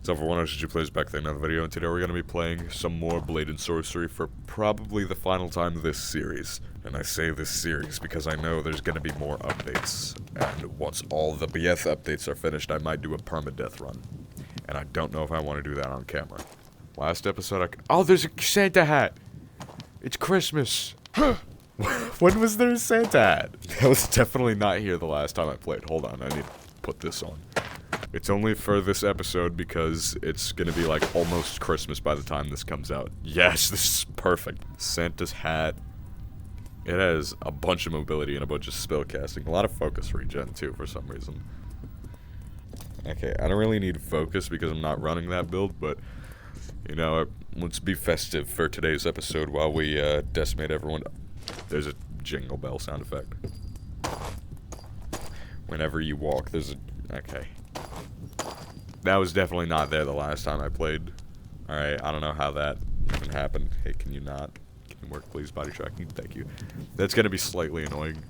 So for Wondershare plays back there, another video, and today we're going to be playing some more Blade and Sorcery for probably the final time this series. And I say this series because I know there's going to be more updates. And once all the BF updates are finished, I might do a permadeath run. And I don't know if I want to do that on camera. Last episode oh, there's a Santa hat! It's Christmas! When was there a Santa hat? That was definitely not here the last time I played. Hold on, I need to put this on. It's only for this episode because it's gonna be like almost Christmas by the time this comes out. Yes, this is perfect. Santa's hat. It has a bunch of mobility and a bunch of spell casting. A lot of focus regen too for some reason. Okay, I don't really need focus because I'm not running that build, but you know, let's be festive for today's episode while we decimate everyone. There's a jingle bell sound effect. Whenever you walk, there's a... Okay. That was definitely not there the last time I played. Alright, I don't know how that even happened. Hey, can you not? Can you work, please? Body tracking? Thank you. That's gonna be slightly annoying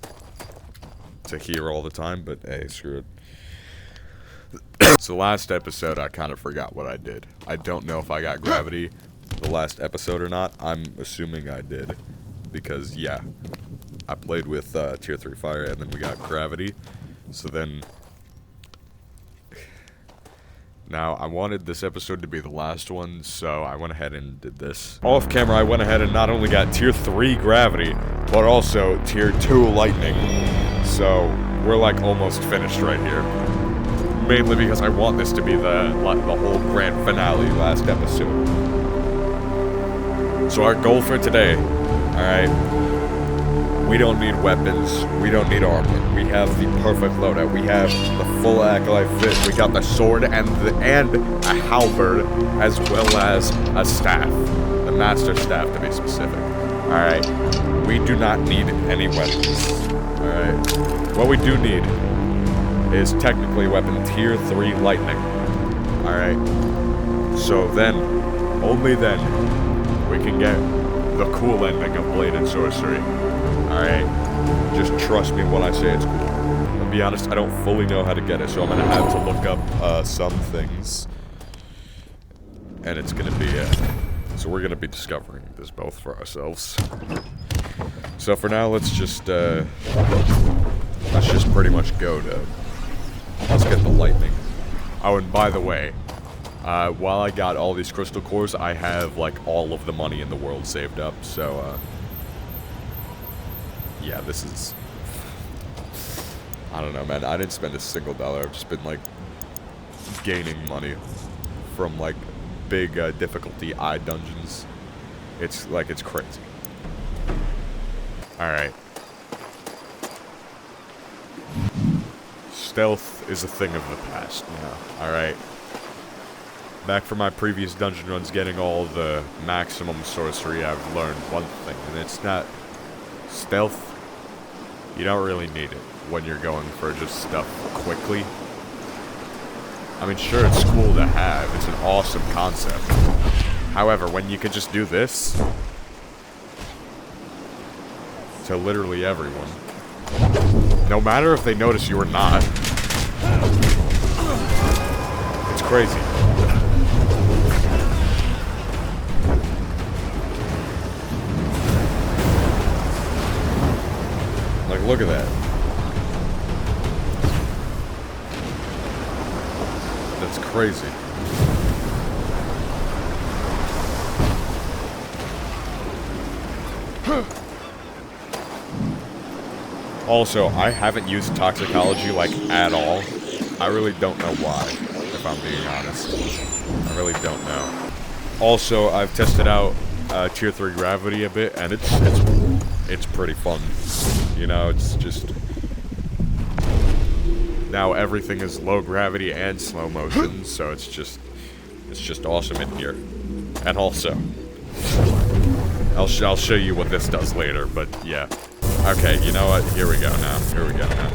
to hear all the time, but hey, screw it. So last episode, I kind of forgot what I did. I don't know if I got gravity the last episode or not. I'm assuming I did. Because, yeah, I played with tier 3 fire, and then we got gravity. So then... Now, I wanted this episode to be the last one, so I went ahead and did this. Off camera, I went ahead and not only got tier 3 gravity, but also tier 2 lightning. So, we're like almost finished right here. Mainly because I want this to be the whole grand finale last episode. So our goal for today, alright, we don't need weapons, we don't need armor, we have the perfect loadout, we have the full acolyte fit, we got the sword and a halberd, as well as a staff, the master staff to be specific, alright, we do not need any weapons, alright, what we do need is technically weapon tier 3 lightning, alright, so then, only then, we can get the cool ending of Blade and Sorcery. Alright? Just trust me when I say it's cool. I'll be honest, I don't fully know how to get it, so I'm gonna have to look up some things. And it's gonna be, so we're gonna be discovering this both for ourselves. So for now, let's just pretty much go to, let's get the lightning. Oh, and by the way, while I got all these crystal cores, I have, like, all of the money in the world saved up, so, yeah, this is... I don't know, man, I didn't spend a single dollar, I've just been, like, gaining money from, like, big, difficulty eye dungeons. It's, like, it's crazy. Alright. Stealth is a thing of the past now, alright? Back from my previous dungeon runs getting all the maximum sorcery, I've learned one thing, and it's not stealth. You don't really need it when you're going for just stuff quickly. I mean, sure, it's cool to have. It's an awesome concept. However, when you could just do this to literally everyone, no matter if they notice you or not, it's crazy. Like, look at that. That's crazy. Also, I haven't used toxicology, like, at all. I really don't know why, if I'm being honest. I really don't know. Also, I've tested out tier 3 gravity a bit, and it's pretty fun. You know, it's just... Now everything is low gravity and slow motion, so it's just awesome in here. And also, I'll show you what this does later, but yeah. Okay, you know what? Here we go now. Here we go now.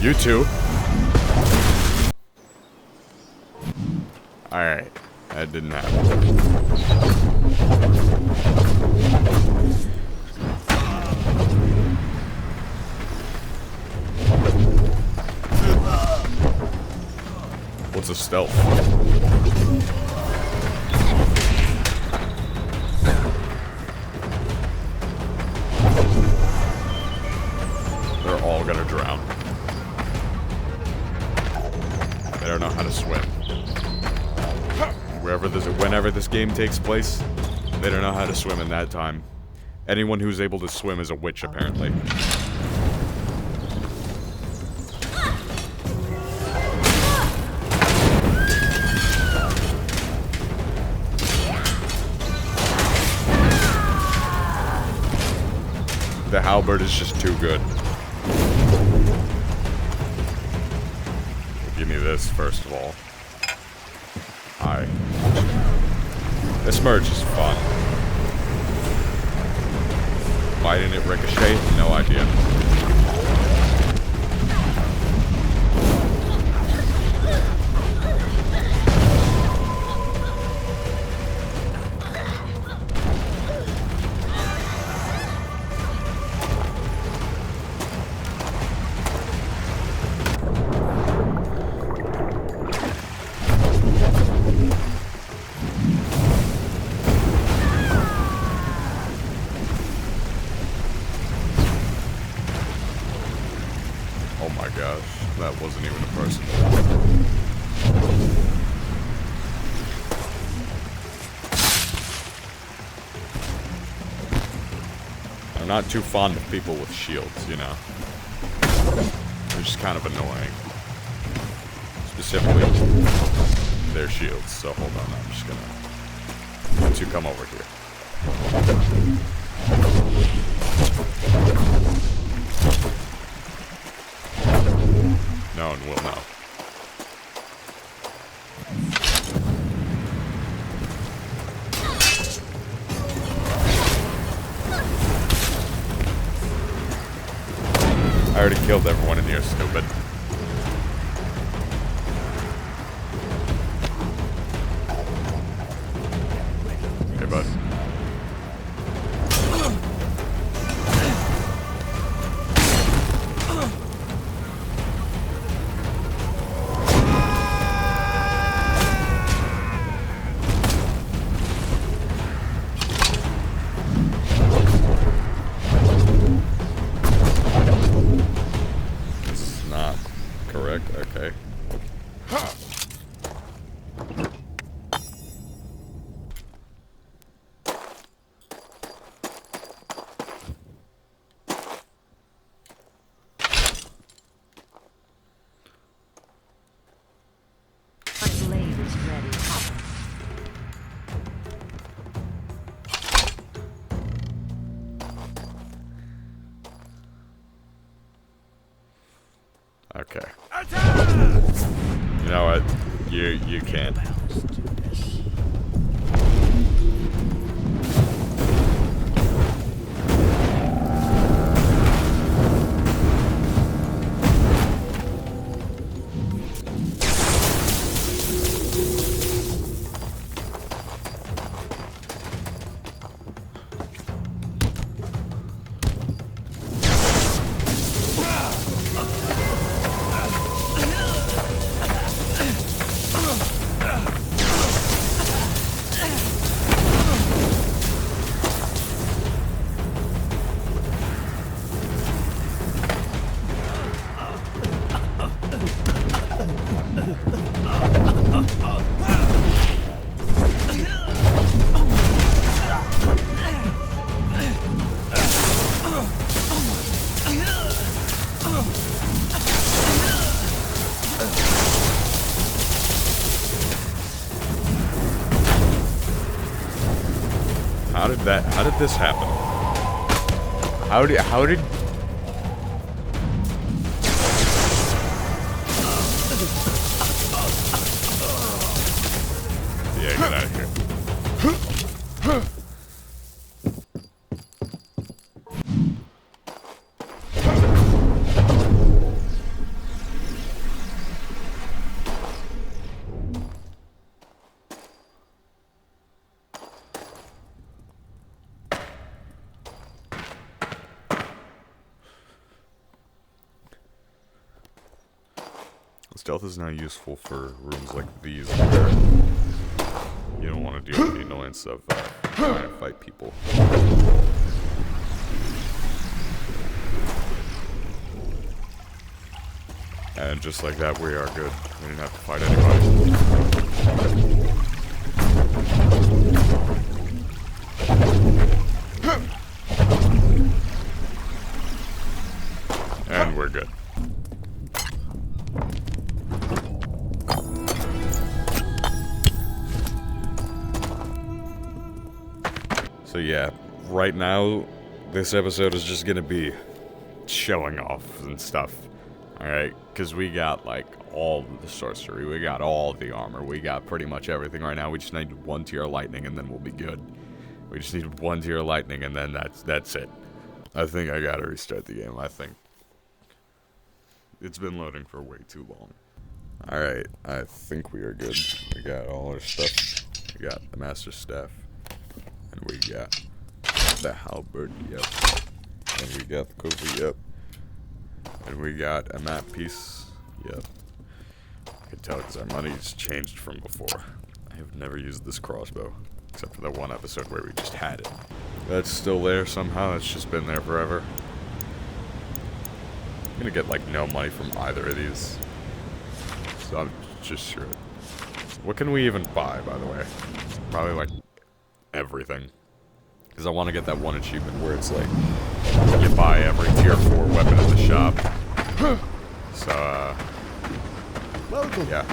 You too. Alright. That didn't happen. one's a stealth. They're all gonna drown. They don't know how to swim. Whenever this game takes place, they don't know how to swim in that time. Anyone who's able to swim is a witch, apparently. The halberd is just too good. Give me this, first of all. Hi. This merge is fun. Why didn't it ricochet? No idea. Oh my gosh, that wasn't even a person. I'm not too fond of people with shields, you know. They're just kind of annoying. Specifically, their shields. So hold on, I'm just gonna let you come over here. No one will know. I already killed everyone in here, stupid. Hey, bud. Okay. My blade is ready. Okay. You know what? You can't. How did this happen? How did... Yeah, get out of here. Stealth is now useful for rooms like these where you don't want to deal with the annoyance of trying to fight people. And just like that, we are good. We didn't have to fight anybody. And we're good. So yeah, right now, this episode is just gonna be showing off and stuff. Alright, because we got like all the sorcery, we got all the armor, we got pretty much everything right now. We just need 1 tier lightning and then we'll be good. We just need 1 tier lightning and then that's it. I think I gotta restart the game, I think. It's been loading for way too long. Alright, I think we are good. We got all our stuff. We got the Master Staff. And we got the halberd, yep. And we got the cover, yep. And we got a map piece, yep. I can tell because our money's changed from before. I have never used this crossbow, except for that one episode where we just had it. That's still there somehow, it's just been there forever. I'm gonna get like no money from either of these. So I'm just screwed. What can we even buy, by the way? Probably like everything. Because I want to get that one achievement where it's like, you buy every tier 4 weapon in the shop. So, Welcome. yeah.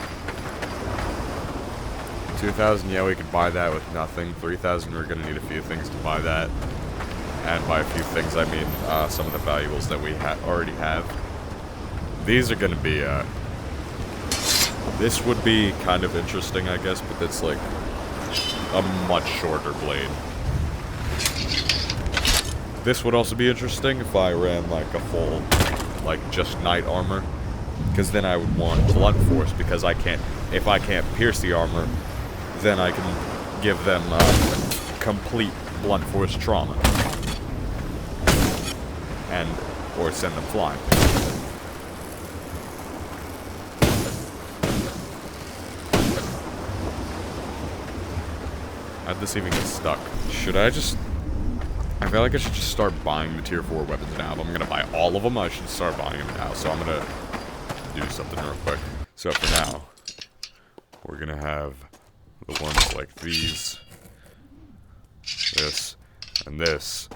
2,000, yeah, we could buy that with nothing. 3,000, we're going to need a few things to buy that. And by a few things, I mean some of the valuables that we already have. These are going to be, this would be kind of interesting, I guess, but it's like a much shorter blade. This would also be interesting if I ran like a full, like just knight armor, because then I would want blunt force, because if I can't pierce the armor, then I can give them complete blunt force trauma, or send them flying. How'd this even get stuck? Should I just... I feel like I should just start buying the tier 4 weapons now. If I'm gonna buy all of them, I should start buying them now. So I'm gonna do something real quick. So for now, we're gonna have the ones like these, this, and this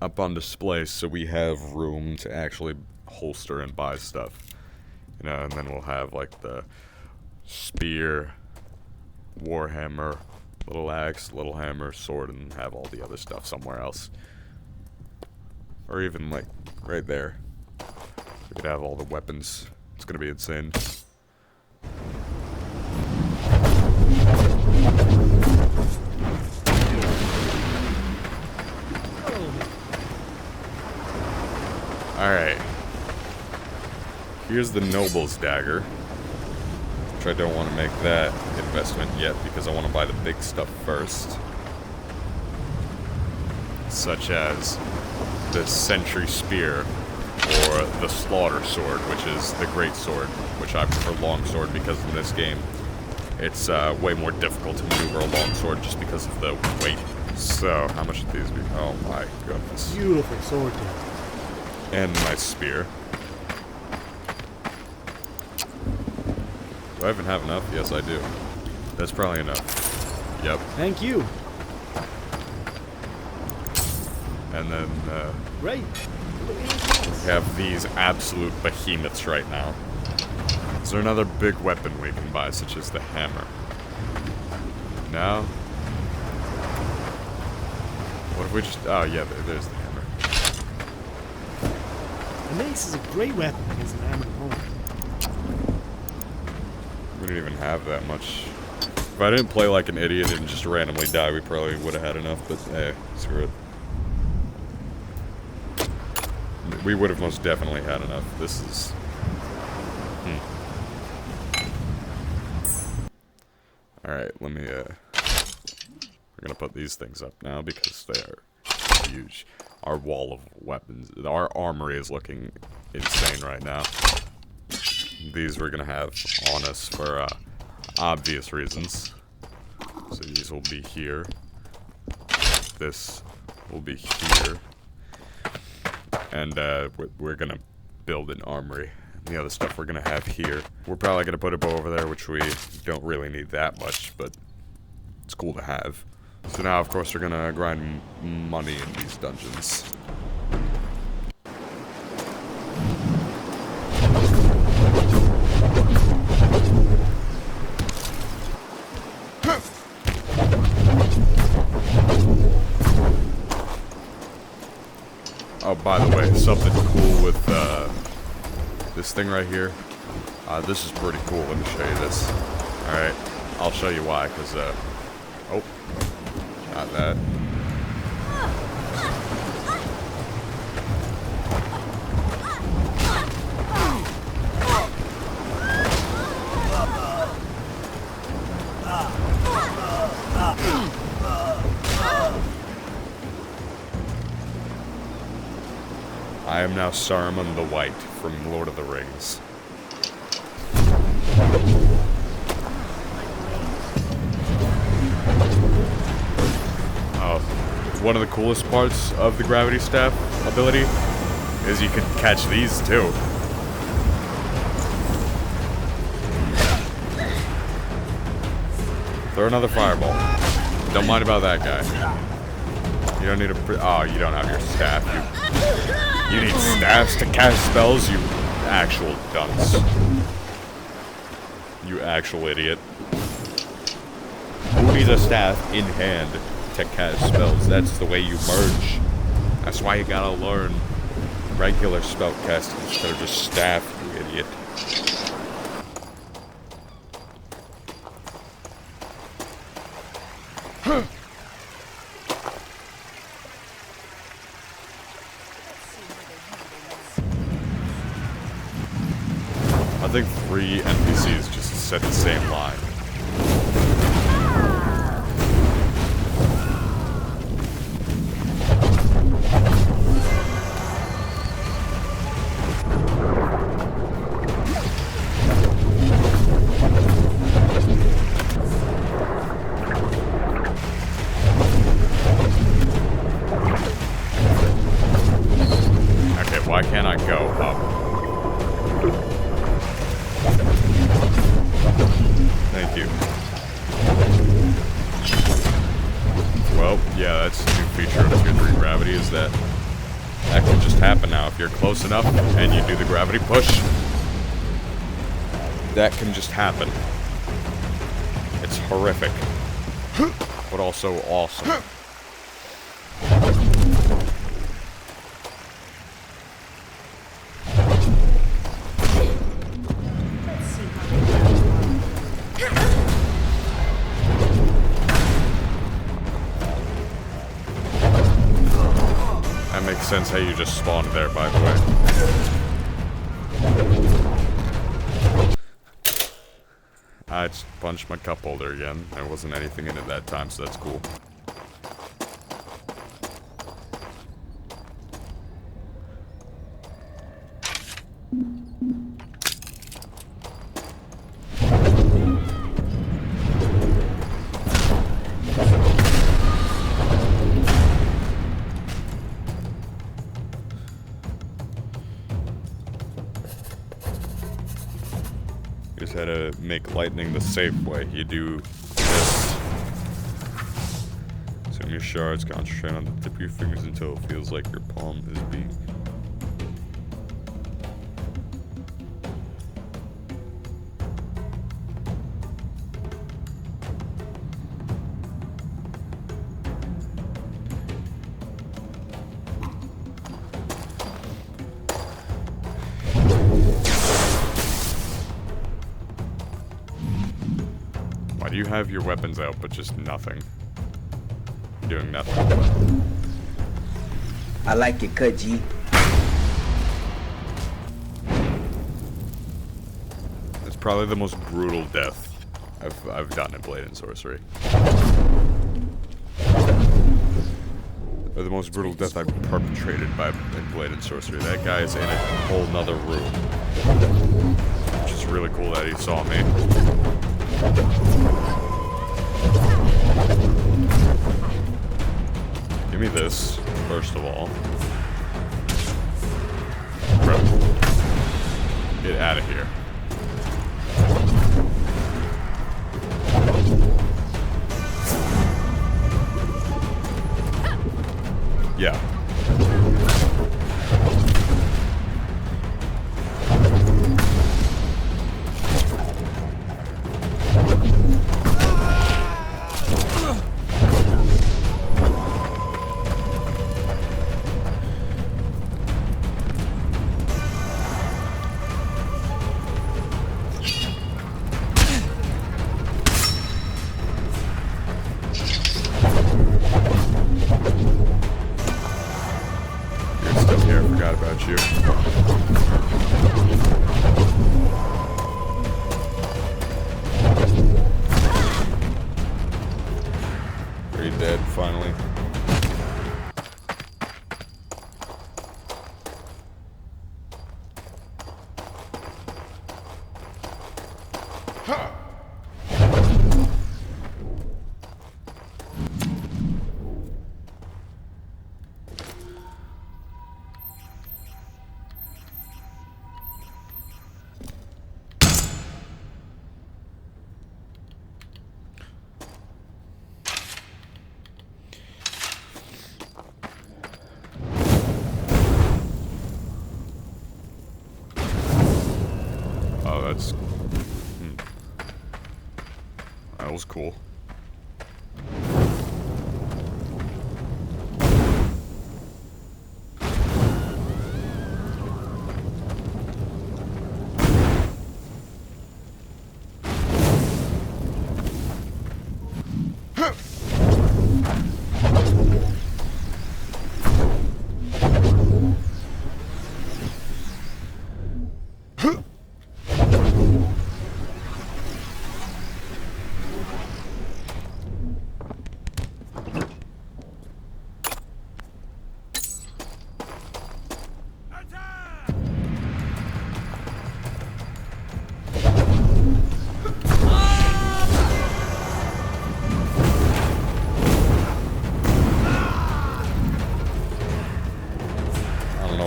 up on display so we have room to actually holster and buy stuff. You know, and then we'll have like the spear, warhammer, little axe, little hammer, sword, and have all the other stuff somewhere else. Or even, like, right there. We could have all the weapons. It's gonna be insane. Alright. Here's the Noble's Dagger. Which I don't want to make that investment yet because I want to buy the big stuff first. Such as the Sentry Spear or the Slaughter Sword, which is the Great Sword, which I prefer long sword because in this game it's way more difficult to maneuver a long sword just because of the weight. So, how much would these be? Oh my goodness. Beautiful sword. And my spear. Do I even have enough? Yes, I do. That's probably enough. Yep. Thank you. And then, Right. we have these absolute behemoths right now. Is there another big weapon we can buy, such as the hammer? No? What if we just... Oh, yeah, there's the hammer. The mace is a great weapon against an armored opponent. We didn't even have that much. If I didn't play like an idiot and just randomly die, we probably would have had enough, but hey, screw it. We would have most definitely had enough. This is... Alright, let me, we're gonna put these things up now because they are huge. Our wall of weapons, our armory is looking insane right now. these we're gonna have on us for obvious reasons. So these will be here. This will be here. And we're gonna build an armory. The other stuff we're gonna have here. We're probably gonna put a bow over there, which we don't really need that much, but it's cool to have. So now, of course, we're gonna grind money in these dungeons. Oh, by the way, something cool with this thing right here. This is pretty cool. Let me show you this. Alright, I'll show you why, because, oh, not that. I am now Saruman the White from Lord of the Rings. One of the coolest parts of the gravity staff ability is you can catch these too. Throw another fireball. Don't mind about that guy. You don't need oh, you don't have your staff. You need staffs to cast spells, you actual dunce. You actual idiot. Who needs a staff in hand to cast spells? That's the way you merge. That's why you gotta learn regular spell casting instead of just staff, you idiot. I think 3 NPCs just said the same line. Okay, why can't I go up? Thank you. Well, yeah, that's a new feature of Tier 3 gravity, is that can just happen now. If you're close enough and you do the gravity push, that can just happen. It's horrific, but also awesome. Makes sense how you just spawned there, by the way. I just punched my cup holder again. There wasn't anything in it that time, so that's cool. Just had to make lightning the safe way. You do this. Assume your shards, concentrate on the tip of your fingers until it feels like your palm is being. Why do you have your weapons out, but just nothing? You're doing nothing. I like it, cut G. It's probably the most brutal death I've done in Blade and Sorcery. Or the most brutal death I've perpetrated in Blade and Sorcery. That guy is in a whole nother room. Which is of cool that he saw me. Give me this, first of all. Bro. Get out of here. Yeah. You. Are you dead, finally? That was cool.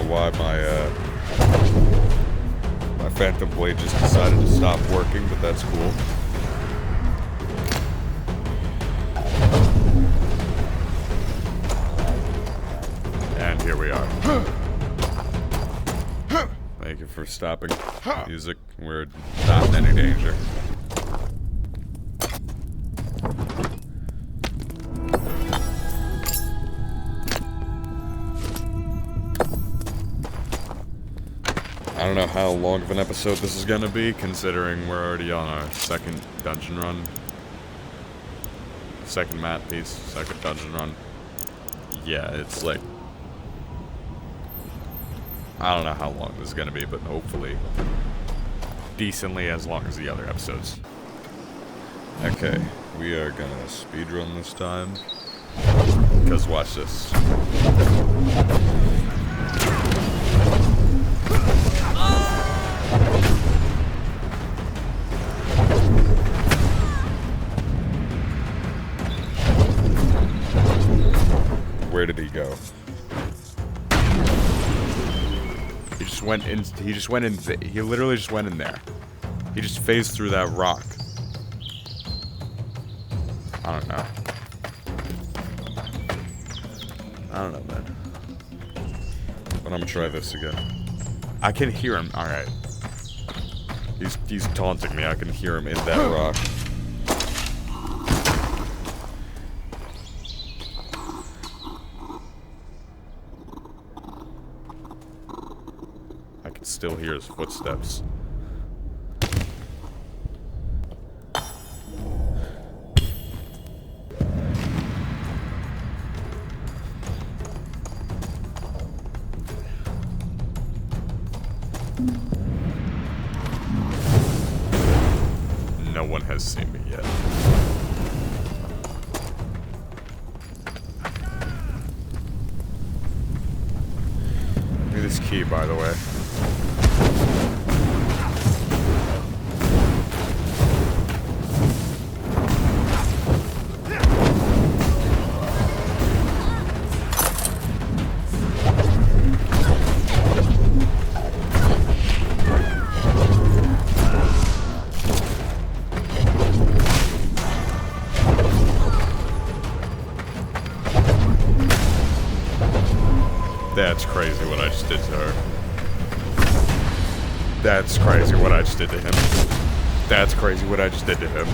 Why my Phantom Blade just decided to stop working, but that's cool. And here we are. Thank you for stopping music. We're not in any danger. I don't know how long of an episode this is gonna be, considering we're already on our second dungeon run. Second map piece, second dungeon run. Yeah, it's like... I don't know how long this is gonna be, but hopefully decently as long as the other episodes. Okay, we are gonna speedrun this time. Because watch this. Where did he go? He just went in. He literally just went in there. He just phased through that rock. I don't know. I don't know, man. But I'm gonna try this again. I can hear him. All right. He's taunting me. I can hear him in that rock. I can still hear his footsteps. No one has seen me yet. Give me this key, by the way. crazy what I just did to her. That's crazy what I just did to him. That's crazy what I just did to him.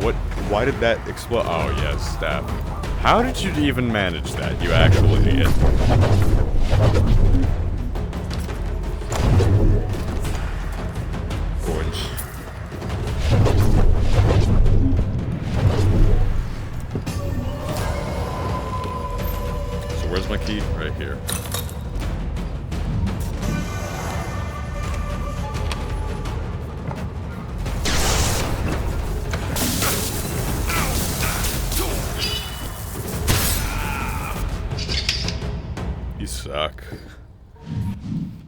What? Why did that explode? Oh, yes, stab. How did you even manage that, you actual idiot? Orange. So where's my key? Right here. You suck.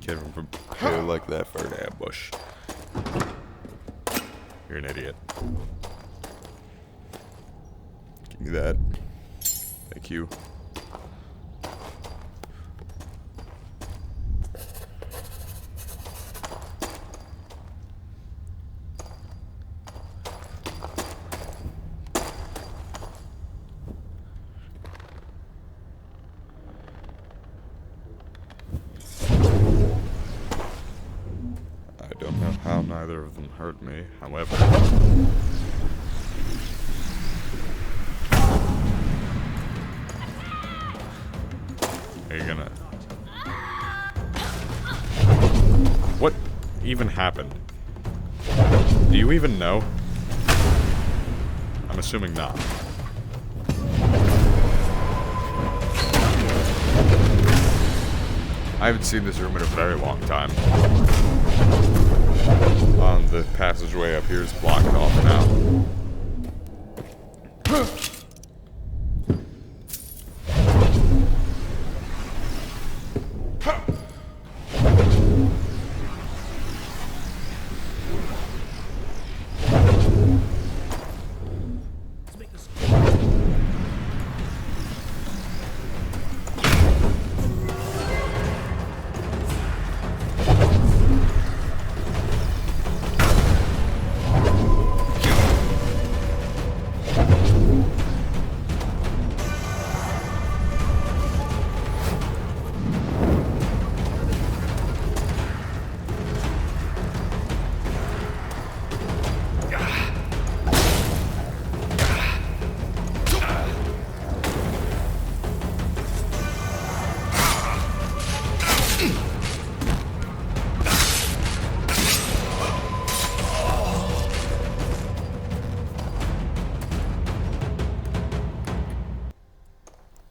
Can't even prepare like that for an ambush. You're an idiot. Give me that. Thank you. I don't know how neither of them hurt me, however. Are you gonna... What even happened? Do you even know? I'm assuming not. I haven't seen this room in a very long time. The passageway up here is blocked off now.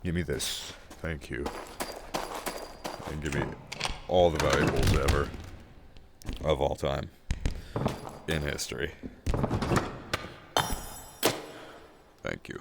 Give me this. Thank you. And give me all the valuables ever. Of all time. In history. Thank you.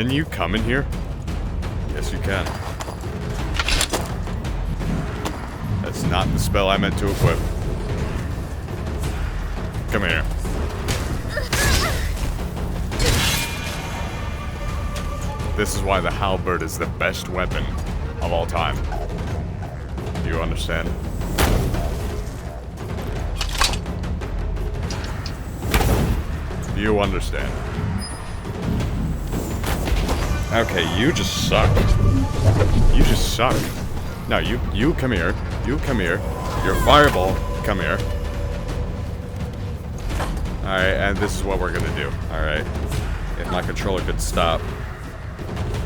Can you come in here? Yes, you can. That's not the spell I meant to equip. Come here. This is why the halberd is the best weapon of all time. Do you understand? Do you understand? Okay, you just suck. You just suck. No, you come here. You come here. Your fireball, come here. Alright, and this is what we're gonna do. Alright. If my controller could stop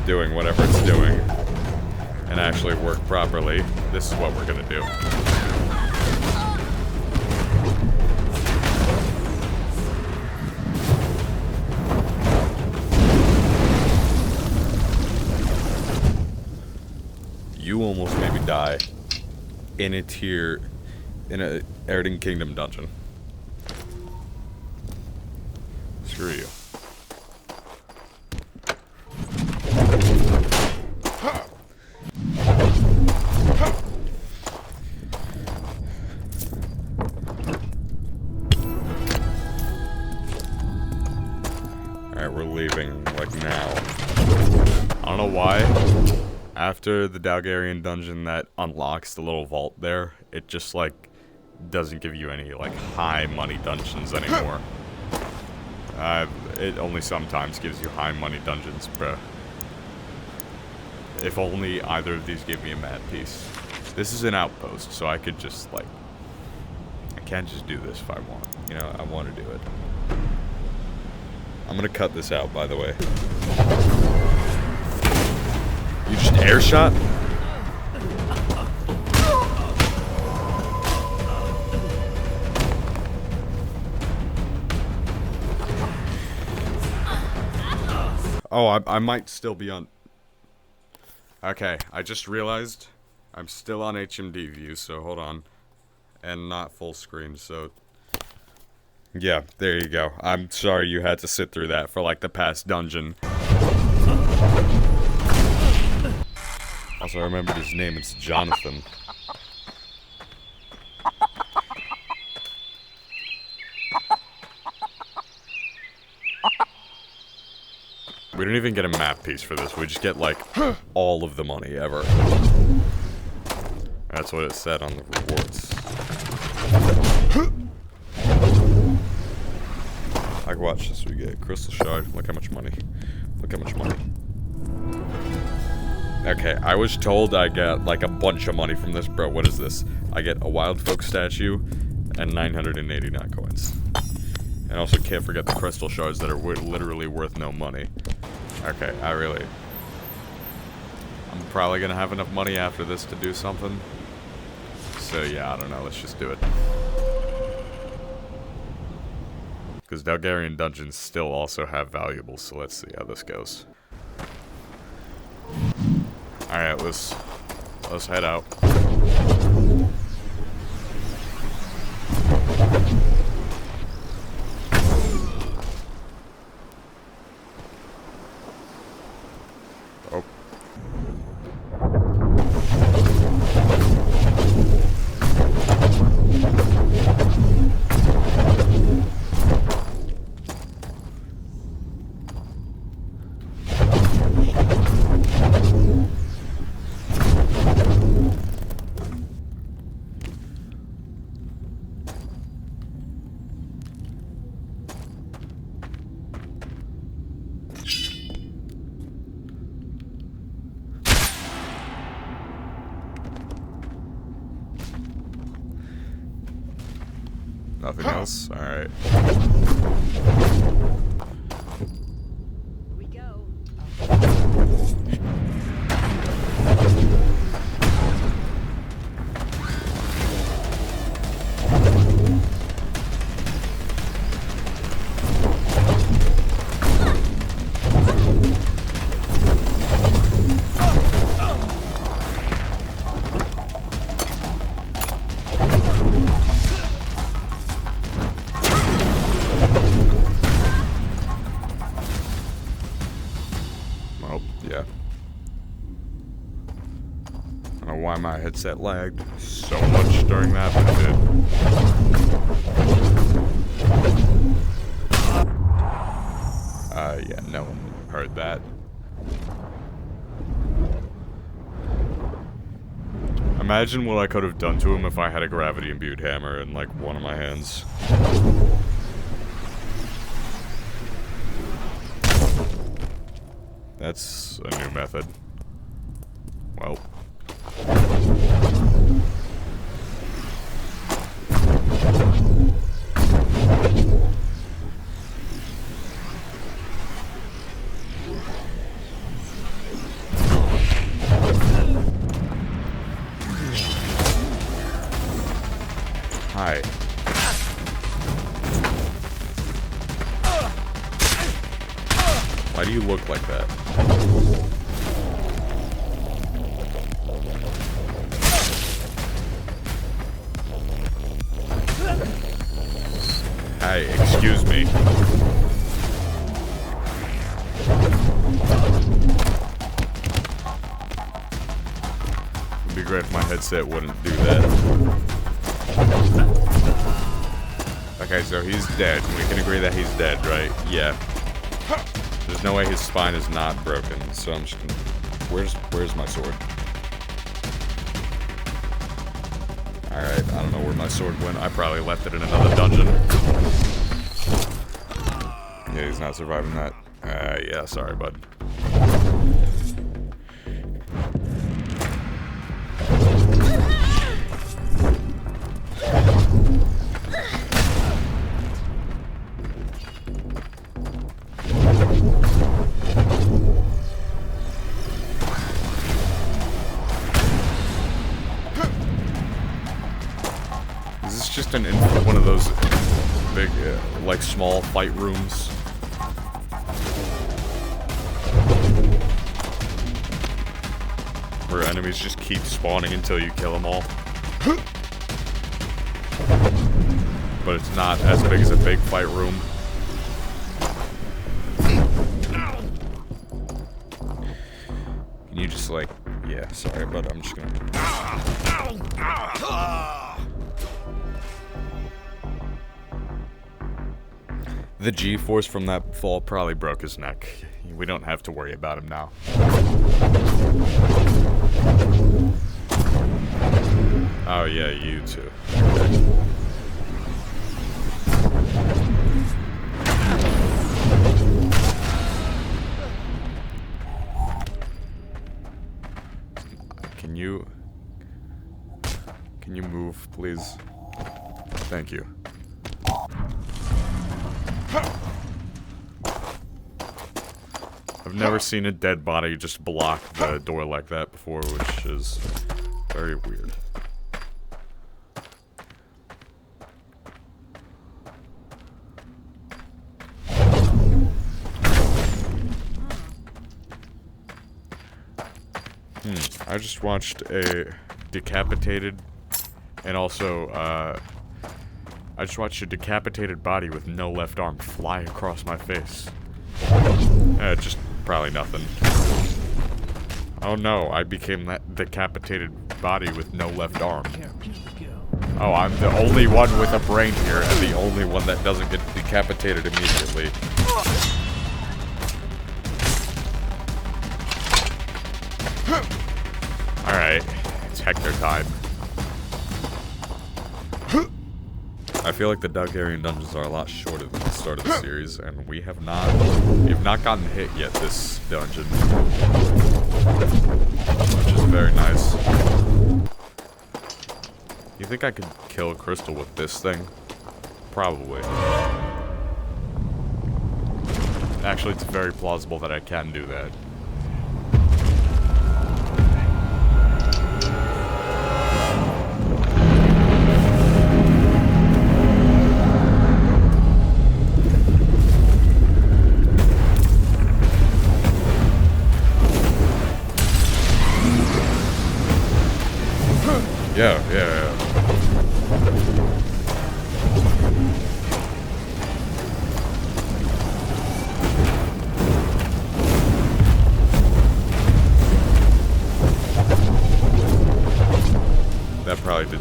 doing whatever it's doing and actually work properly, this is what we're gonna do. You almost made me die in a Erding Kingdom dungeon. Screw you. Alright, we're leaving, like, now. I don't know why. After the Dalgarian dungeon that unlocks the little vault there, it just, like, doesn't give you any, like, high money dungeons anymore. It only sometimes gives you high money dungeons, bruh. If only either of these gave me a mad piece. This is an outpost, so I could just, like... I can't just do this if I want. You know, I want to do it. I'm gonna cut this out, by the way. You just air shot? Oh, I might still be on... Okay, I just realized I'm still on HMD view, so hold on. And not full screen, so... Yeah, there you go. I'm sorry you had to sit through that for, like, the past dungeon. Also, I remembered his name. It's Jonathan. We don't even get a map piece for this. We just get, like, all of the money ever. That's what it said on the rewards. Like, watch this. We get crystal shard. Look how much money. Look how much money. Okay, I was told I get, like, a bunch of money from this. Bro, what is this? I get a wild folk statue and 989 coins. And also can't forget the crystal shards that are literally worth no money. Okay, I'm probably gonna have enough money after this to do something. So yeah, I don't know, let's just do it. Because Dalgarian dungeons still also have valuables, so let's see how this goes. Alright, let's head out. Oh. Nothing else? Alright. Here we go. why my headset lagged so much during that, but it did. Yeah, no one heard that. Imagine what I could have done to him if I had a gravity-imbued hammer in, like, one of my hands. That's a new method. Well. Hi. Why do you look like that? Hi, excuse me. It'd be great if my headset wouldn't do that. Okay, so he's dead. We can agree that he's dead, right? Yeah. There's no way his spine is not broken, so I'm just gonna... Where's my sword? Alright, I don't know where my sword went. I probably left it in another dungeon. Yeah, he's not surviving that. Yeah, sorry, bud. Just one of those big, like, small fight rooms. Where enemies just keep spawning until you kill them all. But it's not as big as a big fight room. Can you just, like... Yeah, sorry, but I'm just gonna... The G-force from that fall probably broke his neck. We don't have to worry about him now. Oh yeah, you too. Can you move, please? Thank you. I've never seen a dead body just block the door like that before, which is very weird. I just watched a decapitated, and also, I just watched a decapitated body with no left arm fly across my face. Just probably nothing. Oh no, I became that decapitated body with no left arm. Oh, I'm the only one with a brain here, and the only one that doesn't get decapitated immediately. Alright, it's Hector time. I feel like the Targaryen dungeons are a lot shorter than the start of the series, and we have not gotten hit yet this dungeon. Which is very nice. You think I could kill a crystal with this thing? Probably. Actually, it's very plausible that I can do that. Yeah.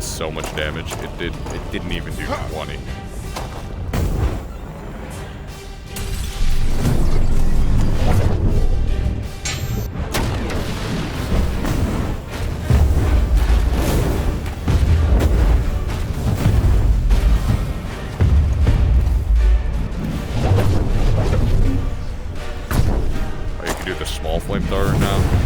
did so much damage. It didn't even do 20. Oh, you can do the small flamethrower now.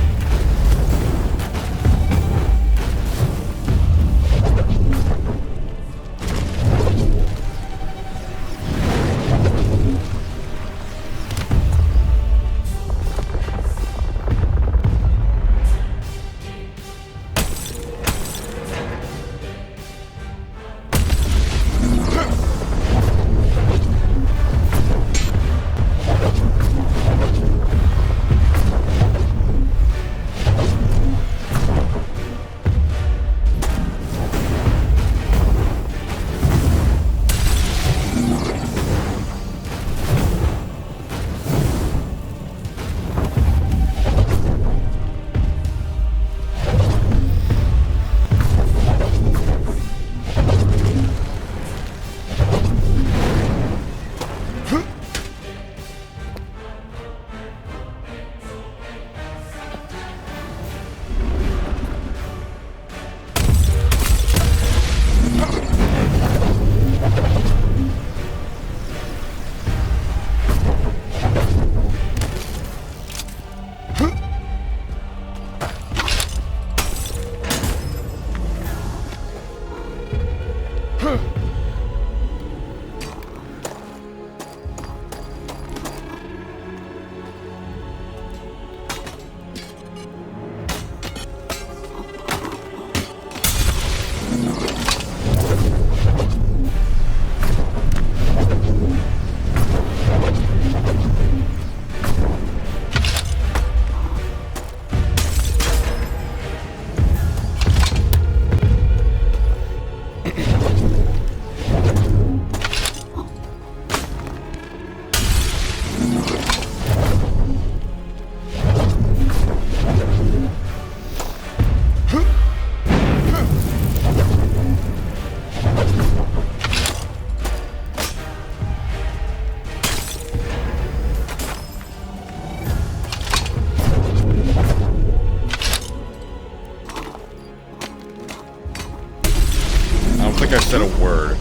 I said a word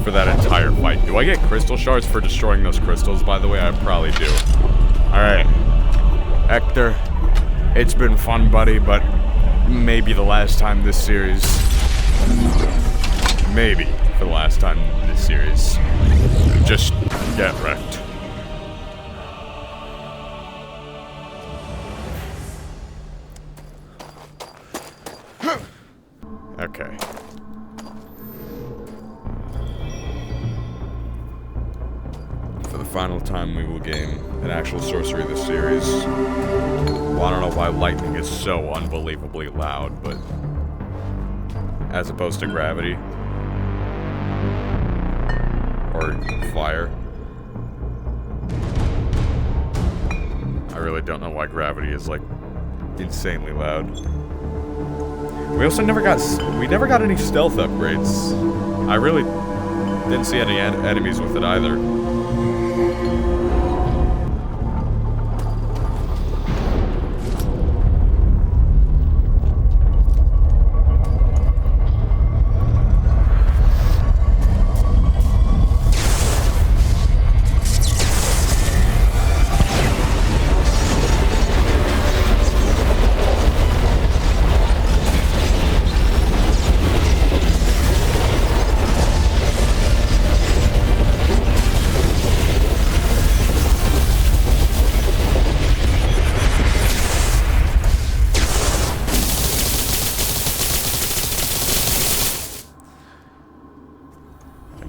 for that entire fight. Do I get crystal shards for destroying those crystals, by the way? I probably do. Alright. Hector, it's been fun, buddy, but maybe the last time this series... Maybe for the last time this series. Just get wrecked. Okay. For the final time, we will gain an actual sorcery of this series. Well, I don't know why lightning is so unbelievably loud, but as opposed to gravity or fire, I really don't know why gravity is like insanely loud. We also never got any stealth upgrades. I really didn't see any enemies with it either.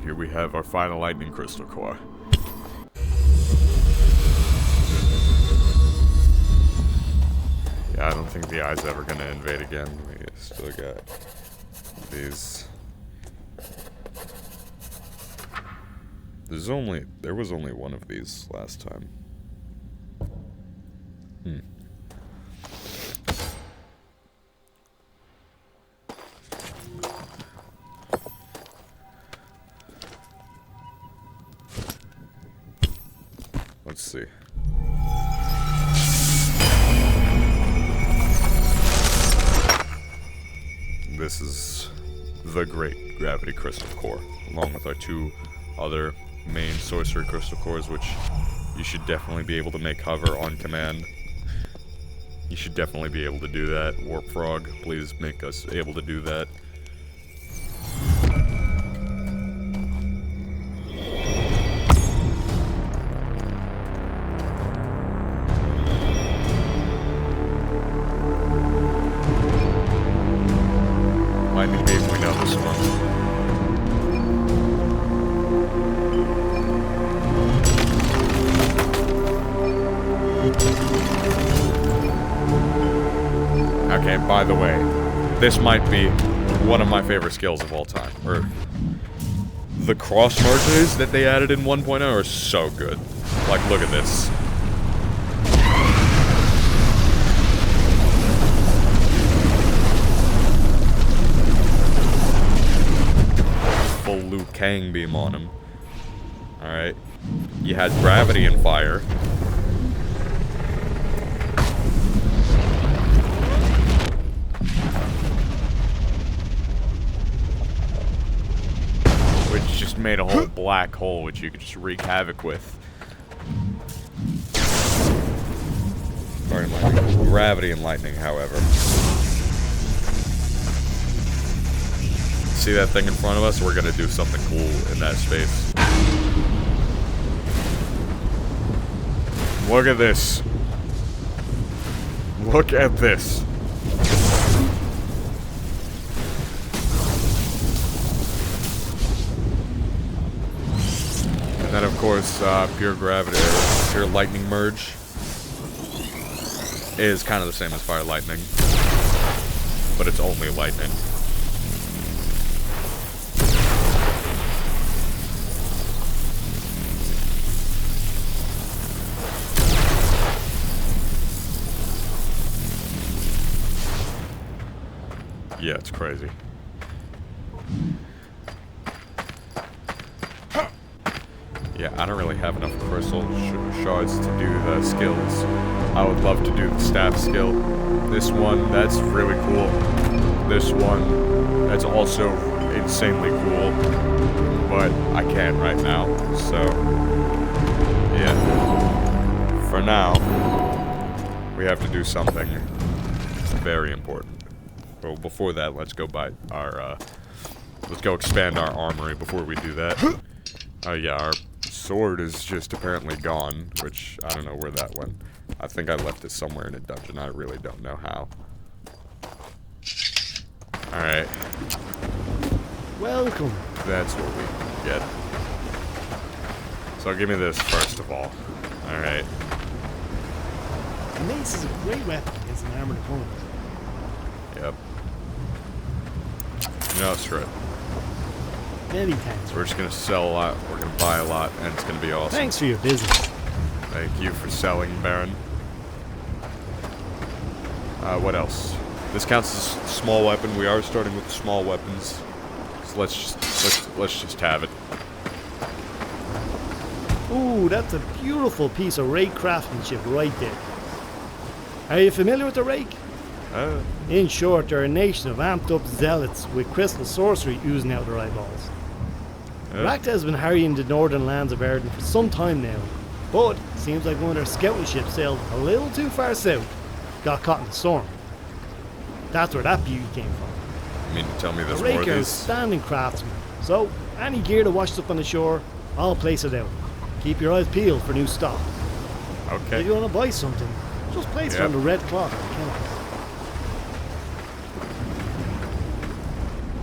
Here we have our final lightning crystal core. Yeah, I don't think the eye's ever gonna invade again. We still got these. There was only one of these last time. Let's see. This is the Great Gravity Crystal Core, along with our 2 other main Sorcery Crystal Cores, which you should definitely be able to make hover on command. You should definitely be able to do that. Warp Frog, please make us able to do that. Lightning Beam, we know this one. Okay, by the way, this might be one of my favorite skills of all time. Or the cross marches that they added in 1.0 are so good. Like, look at this. Full Liu Kang beam on him. Alright. You had gravity and fire. Just made a whole black hole which you could just wreak havoc with. Gravity and lightning, however. See that thing in front of us? We're gonna do something cool in that space. Look at this. Look at this. And then, of course, pure gravity, pure lightning merge is kind of the same as fire lightning, but it's only lightning. Yeah, it's crazy. Yeah, I don't really have enough crystal shards to do the skills. I would love to do the staff skill. This one, that's really cool. This one, that's also insanely cool. But I can't right now, so... yeah. For now, we have to do something very important. Well, before that, let's go buy our, let's go expand our armory before we do that. Oh yeah, our sword is just apparently gone, which I don't know where that went. I think I left it somewhere in a dungeon. I really don't know how. Alright. Welcome. That's what we get. So give me this first of all. Alright. The mace is a great weapon against an armored opponent. Yep. No, screw it. Many thanks. So we're just gonna sell a lot, we're gonna buy a lot, and it's gonna be awesome. Thanks for your business. Thank you for selling, Baron. What else? This counts as a small weapon. We are starting with the small weapons. So let's just have it. Ooh, that's a beautiful piece of rake craftsmanship right there. Are you familiar with the rake? In short, they're a nation of amped up zealots with crystal sorcery oozing out their eyeballs. Rakta has been harrying the northern lands of Erden for some time now, but it seems like one of their scouting ships sailed a little too far south, got caught in the storm. That's where that beauty came from. You mean to tell me there's The more rake of are these? outstanding craftsmen, so any gear that washes up on the shore, I'll place it out. Keep your eyes peeled for new stock. Okay. If you want to buy something, just place it on the red cloth on the counter.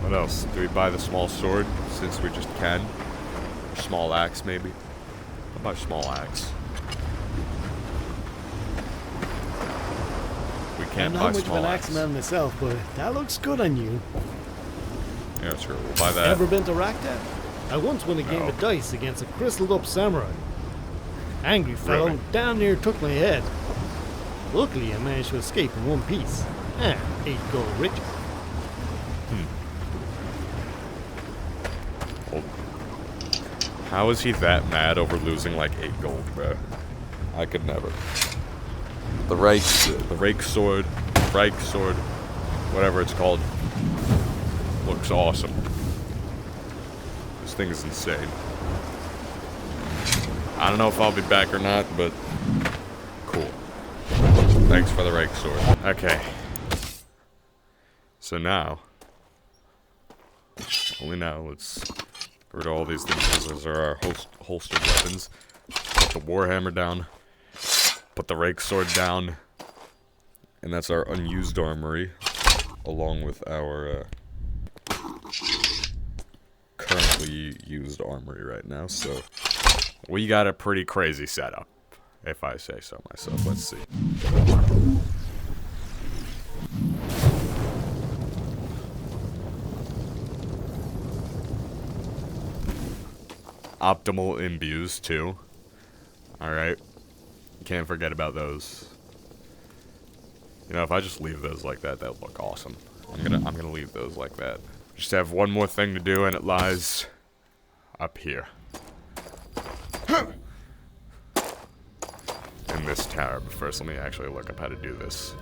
What else? Do we buy the small sword, since we just can? Or small axe, maybe? How about small axe? We I'm can't buy not much of small an axe. axeman myself, but that looks good on you. Yeah, sure, we'll buy that. Ever been to Rakta? I once won a game No. of dice against a crystaled up samurai. Angry fellow Really? damn near took my head. Luckily I managed to escape in one piece. And 8 gold richer. How is he that mad over losing like 8 gold, bro? I could never. The rake sword, whatever it's called, looks awesome. This thing is insane. I don't know if I'll be back or not, but cool. Thanks for the rake sword. Okay. So now, only now, let's get rid of all these things. Those are our holstered weapons. Put the warhammer down. Put the rake sword down. And that's our unused armory, along with our currently used armory right now. So we got a pretty crazy setup, if I say so myself. Let's see. Optimal imbues too. Alright. Can't forget about those. You know, if I just leave those like that, that'll look awesome. I'm gonna leave those like that. Just have one more thing to do, and it lies up here. In this tower. But first, let me actually look up how to do this.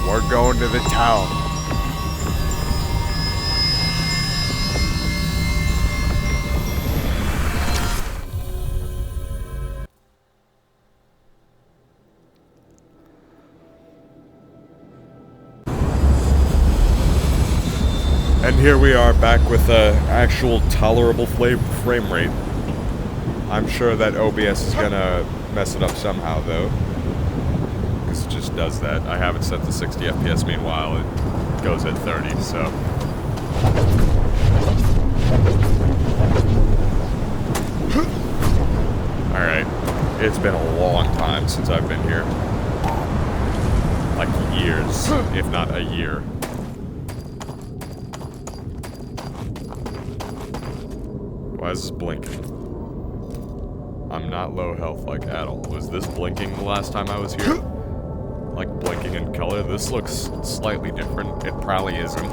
We're going to the town. And here we are back with an actual tolerable frame rate. I'm sure that OBS is gonna mess it up somehow though. Because it just does that. I have it set to 60 FPS, meanwhile it goes at 30, so. Alright. It's been a long time since I've been here. Like years, if not a year. Why is this blinking? I'm not low health, like, at all. Was this blinking the last time I was here? Like, blinking in color? This looks slightly different. It probably isn't.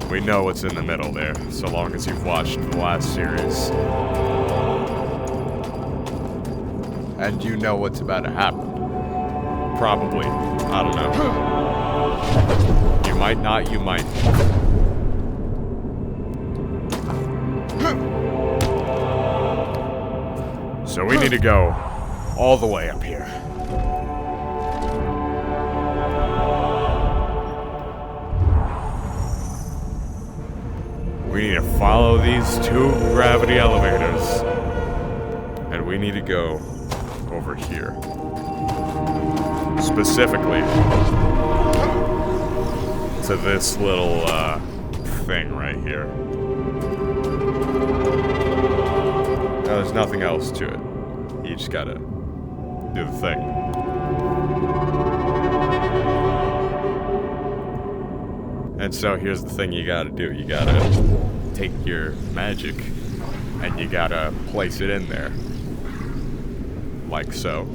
We know what's in the middle there, so long as you've watched the last series. And you know what's about to happen. Probably. I don't know. You might not, you might. So we need to go all the way up here. We need to follow these two gravity elevators. And we need to go over here. Specifically to this little thing right here. No, there's nothing else to it. You just gotta do the thing. And so here's the thing you gotta do. You gotta take your magic and you gotta place it in there. Like so.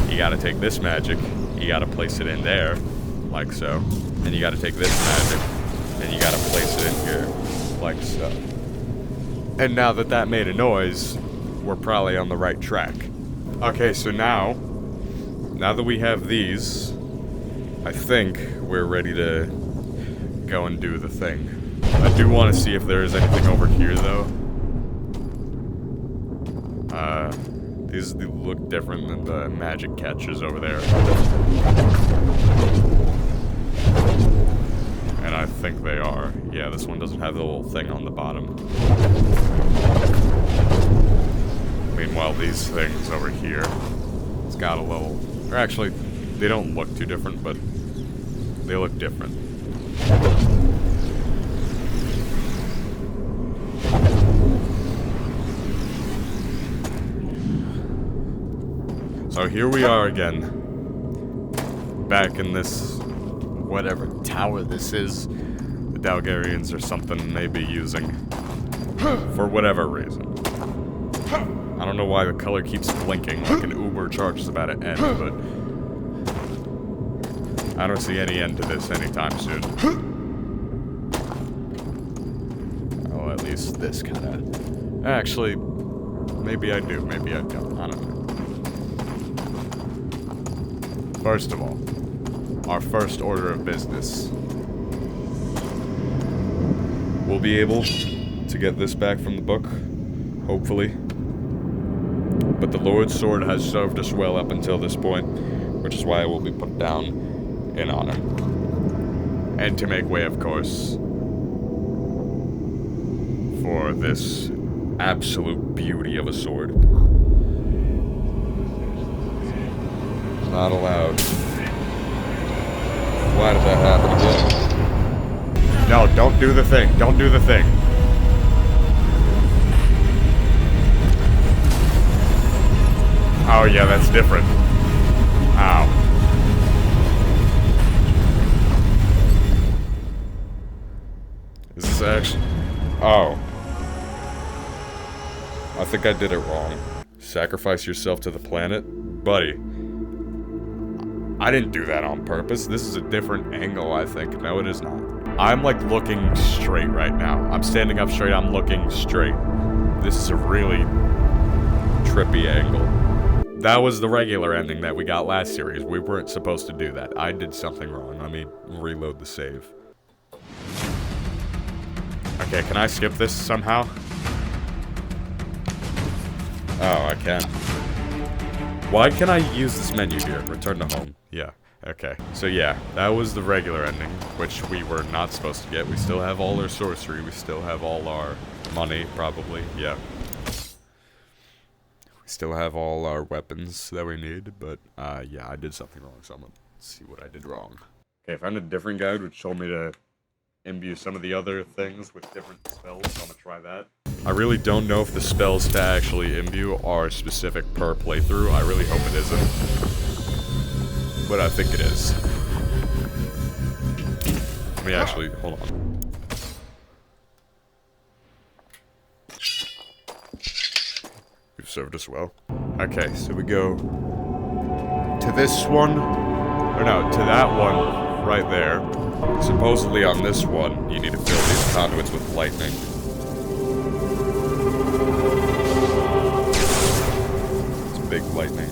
You gotta take this magic, you gotta place it in there. Like so. And you gotta take this magic and you gotta place it in here. Like so. And now that that made a noise, we're probably on the right track. Okay, so now that we have these, I think we're ready to go and do the thing. I do want to see if there is anything over here, though. These look different than the magic catchers over there. And I think they are. Yeah, this one doesn't have the little thing on the bottom. Meanwhile, these things over here, it's got a little... Or actually, they don't look too different, but they look different. So here we are again. Back in this... whatever tower this is. The Dalgarians or something may be using. For whatever reason. I don't know why the color keeps blinking like an Uber charge is about to end, but I don't see any end to this anytime soon. Oh, at least this kind of... Actually, maybe I do, maybe I don't. I don't know. First of all, our first order of business. We'll be able to get this back from the book, hopefully. But the Lord's Sword has served us well up until this point, which is why it will be put down in honor. And to make way, of course, for this absolute beauty of a sword. Not allowed. Why did that happen again? No, don't do the thing. Don't do the thing. Oh yeah, that's different. Ow. Is this actually... Oh. I think I did it wrong. Sacrifice yourself to the planet? Buddy. I didn't do that on purpose. This is a different angle, I think. No, it is not. I'm like looking straight right now. I'm standing up straight, I'm looking straight. This is a really trippy angle. That was the regular ending that we got last series. We weren't supposed to do that. I did something wrong. Let me reload the save. Okay, can I skip this somehow? Oh, I can. Why can I use this menu here? Return to home. Yeah. Okay. So yeah, that was the regular ending, which we were not supposed to get. We still have all our sorcery. We still have all our money, probably. Yeah. Still have all our weapons that we need, but, yeah, I did something wrong, so I'm gonna see what I did wrong. Okay, I found a different guide which told me to imbue some of the other things with different spells, so I'm gonna try that. I really don't know if the spells to actually imbue are specific per playthrough. I really hope it isn't. But I think it is. Let me actually, hold on. Served us well. Okay, so we go to this one, or no, to that one right there. Supposedly on this one, you need to fill these conduits with lightning. It's big lightning.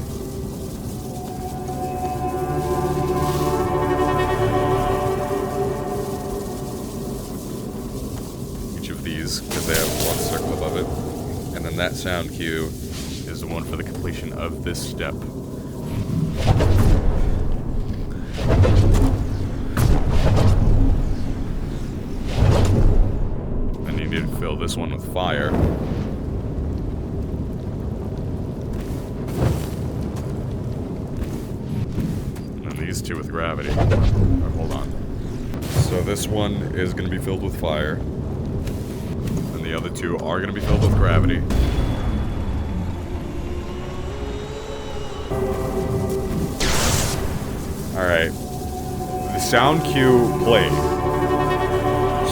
Each of these, because they have one circle above it. And then that sound cue is the one for the completion of this step. Then you need to fill this one with fire. And then these two with gravity. Oh, hold on. So this one is going to be filled with fire. The other two are going to be filled with gravity. Alright. The sound cue played.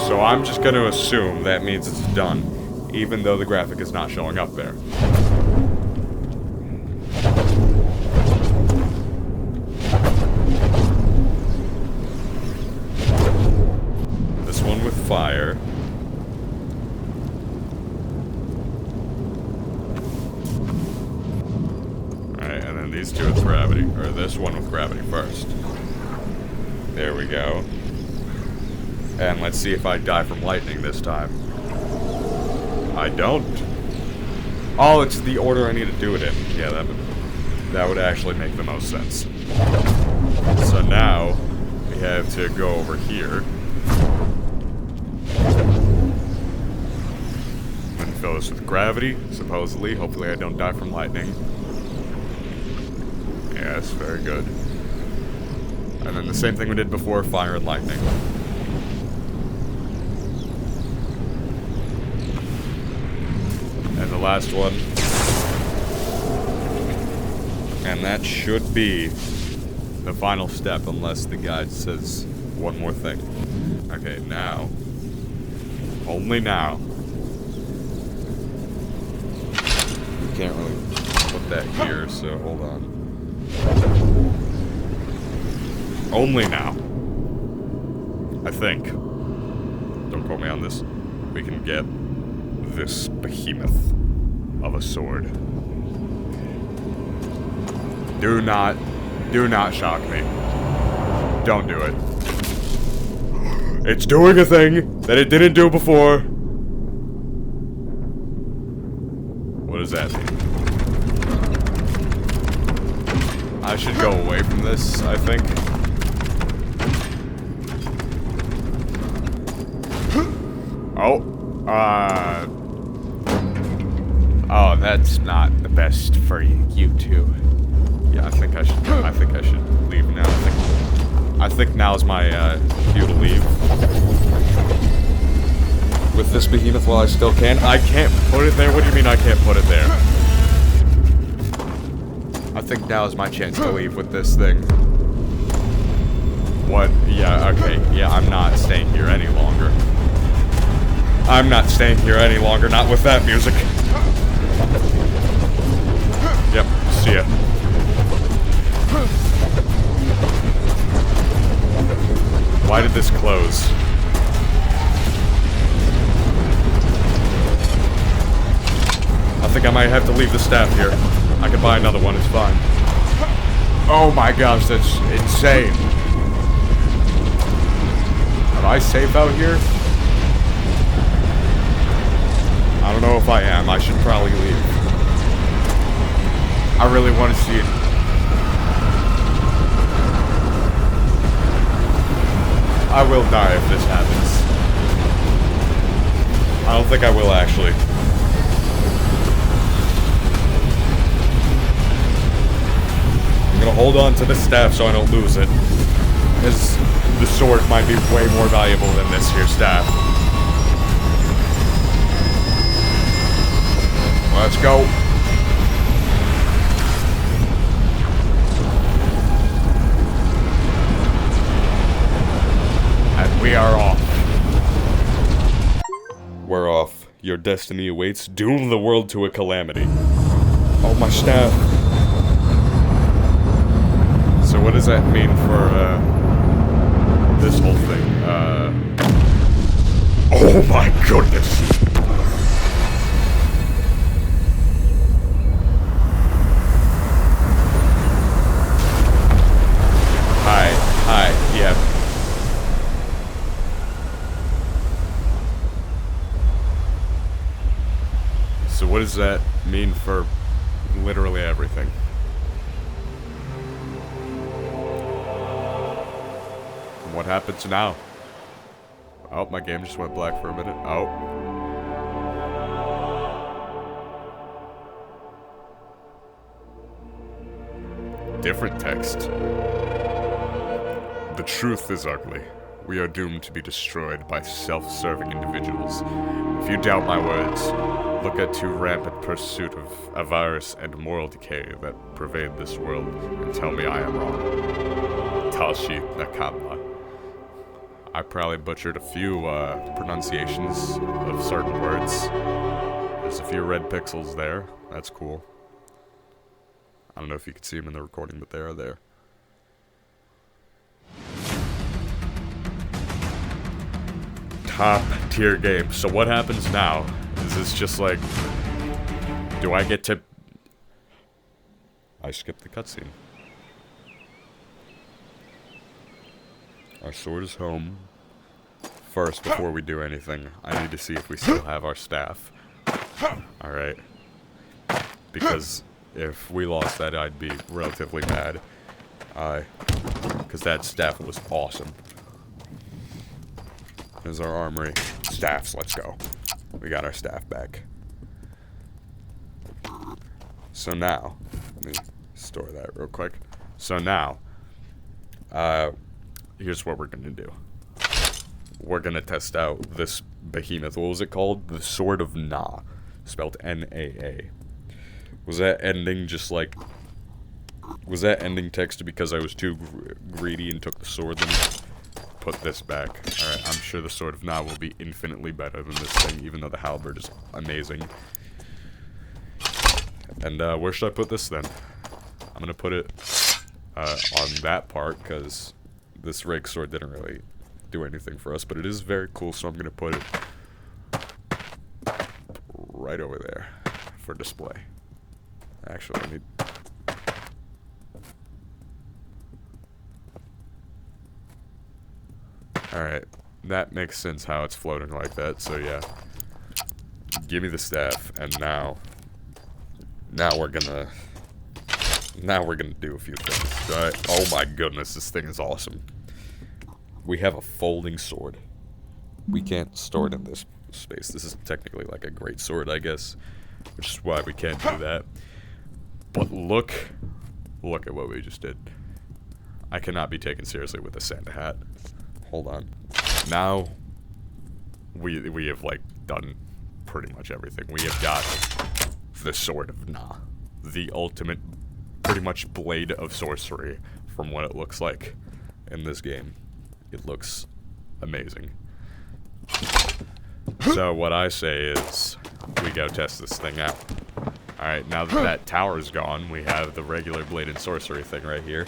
So I'm just going to assume that means it's done, even though the graphic is not showing up there. This one with fire. These two with gravity, or this one with gravity first. There we go. And let's see if I die from lightning this time. I don't. Oh, it's the order I need to do it in. Yeah, that would actually make the most sense. So now, we have to go over here. And fill this with gravity, supposedly. Hopefully I don't die from lightning. Yes, very good. And then the same thing we did before, fire and lightning. And the last one. And that should be the final step, unless the guide says one more thing. Okay, now. Only now. can't really put that here, so hold on. Only now. I think. Don't quote me on this. We can get this behemoth of a sword. Do not shock me. Don't do it. It's doing a thing that it didn't do before. What does that mean? I should go away from this, I think. Oh, that's not the best for you two. Yeah, I think I should leave now. I think now's my cue to leave. With this behemoth while I still can. I can't put it there? What do you mean I can't put it there? I think now is my chance to leave with this thing. What? Yeah, okay. Yeah, I'm not staying here any longer. I'm not staying here any longer, not with that music. Yep, see ya. Why did this close? I think I might have to leave the staff here. I can buy another one, it's fine. Oh my gosh, that's insane. Am I safe out here? I don't know if I am. I should probably leave. I really want to see it. I will die if this happens. I don't think I will, actually. I'm gonna hold on to the staff so I don't lose it. Because the sword might be way more valuable than this here staff. Let's go. And we are off. We're off. Your destiny awaits. Doom the world to a calamity. Oh, my staff. So what does that mean for, this whole thing? Oh my goodness! Hi, yeah. So what does that mean for literally everything? What happens now? Oh, my game just went black for a minute. Oh. Different text. The truth is ugly. We are doomed to be destroyed by self-serving individuals. If you doubt my words, look at too rampant pursuit of avarice and moral decay that pervade this world and tell me I am wrong. Talshi Nakamla. I probably butchered a few pronunciations of certain words. There's a few red pixels there. That's cool. I don't know if you can see them in the recording, but they are there. Top tier game. So what happens now? Is this just like... Do I get to... I skipped the cutscene. Our sword is home. First, before we do anything, I need to see if we still have our staff. Alright. Because if we lost that, I'd be relatively mad. Because that staff was awesome. There's our armory. Staffs, let's go. We got our staff back. So now, let me store that real quick. So now, here's what we're gonna do. We're gonna test out this behemoth. What was it called? The Sword of Na. Spelled N-A-A. Was that ending just like... Was that ending text because I was too greedy and took the sword? Then put this back. Alright, I'm sure the Sword of Na will be infinitely better than this thing, even though the halberd is amazing. And where should I put this then? I'm gonna put it on that part, because this rake sword didn't really do anything for us, but it is very cool, so I'm gonna put it right over there for display. Actually, I need... Alright, that makes sense how it's floating like that, so yeah. Give me the staff, and now we're gonna do a few things. Alright, oh my goodness, this thing is awesome. We have a folding sword. We can't store it in this space. This is technically like a great sword, I guess, which is why we can't do that. But look at what we just did. I cannot be taken seriously with a Santa hat. Hold on. Now we have like done pretty much everything. We have got the Sword of Na, the ultimate pretty much blade of sorcery from what it looks like in this game. It looks amazing. So what I say is we go test this thing out. Alright, now that that tower's gone, we have the regular blade and sorcery thing right here.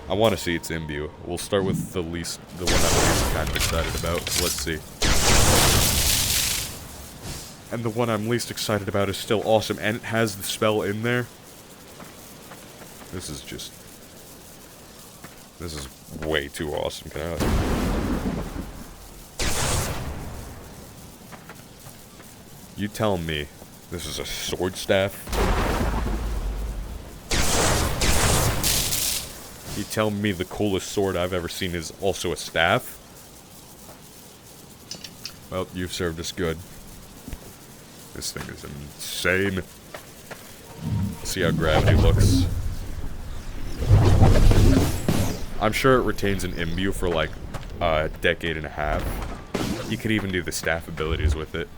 I want to see its imbue. We'll start with the one I'm least kind of excited about. Let's see. And the one I'm least excited about is still awesome, and it has the spell in there. This is way too awesome. Can I... You tell me this is a sword staff? You tell me the coolest sword I've ever seen is also a staff? Well, you've served us good. This thing is insane. See how gravity looks. I'm sure it retains an imbue for like a decade and a half. You could even do the staff abilities with it.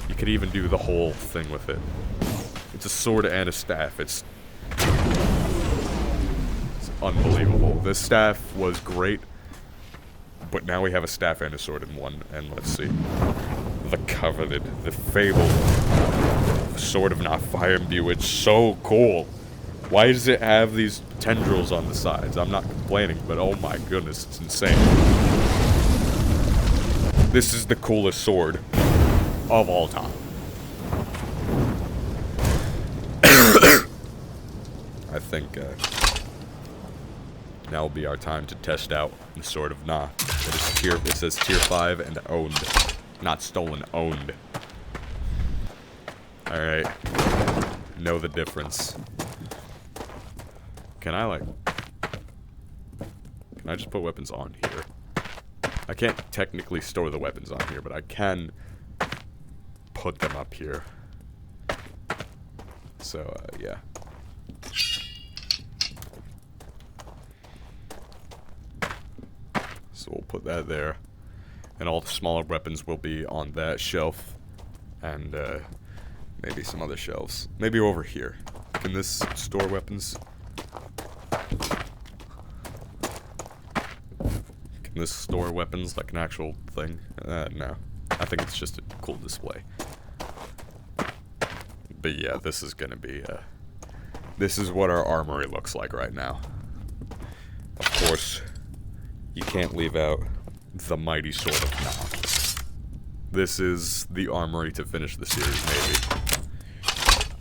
You could even do the whole thing with it. It's a sword and a staff. It's unbelievable. This staff was great, but now we have a staff and a sword in one. And let's see. The coveted, the fabled Sword of Na Fire Imbue. It's so cool. Why does it have these tendrils on the sides? I'm not complaining, but oh my goodness, it's insane. This is the coolest sword of all time. I think now will be our time to test out the Sword of Na. It says tier 5 and owned. Not stolen, owned. Alright. Know the difference. Can I just put weapons on here? I can't technically store the weapons on here, but I can put them up here. So, yeah. So we'll put that there. And all the smaller weapons will be on that shelf. And, maybe some other shelves. Maybe over here. Can this store weapons? Can this store weapons like an actual thing? No. I think it's just a cool display. But yeah, this is gonna be, this is what our armory looks like right now. Of course, you can't leave out the mighty Sword of Na. This is the armory to finish the series, maybe.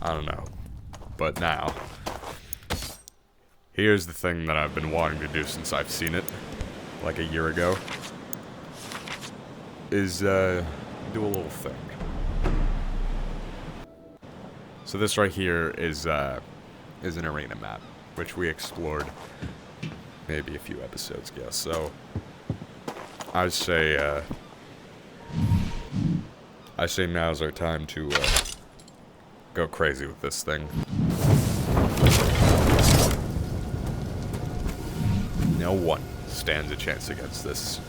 I don't know. But now, here's the thing that I've been wanting to do since I've seen it, like a year ago, is, do a little thing. So this right here is an arena map, which we explored maybe a few episodes ago, so I say now's our time to, go crazy with this thing. No one stands a chance against this.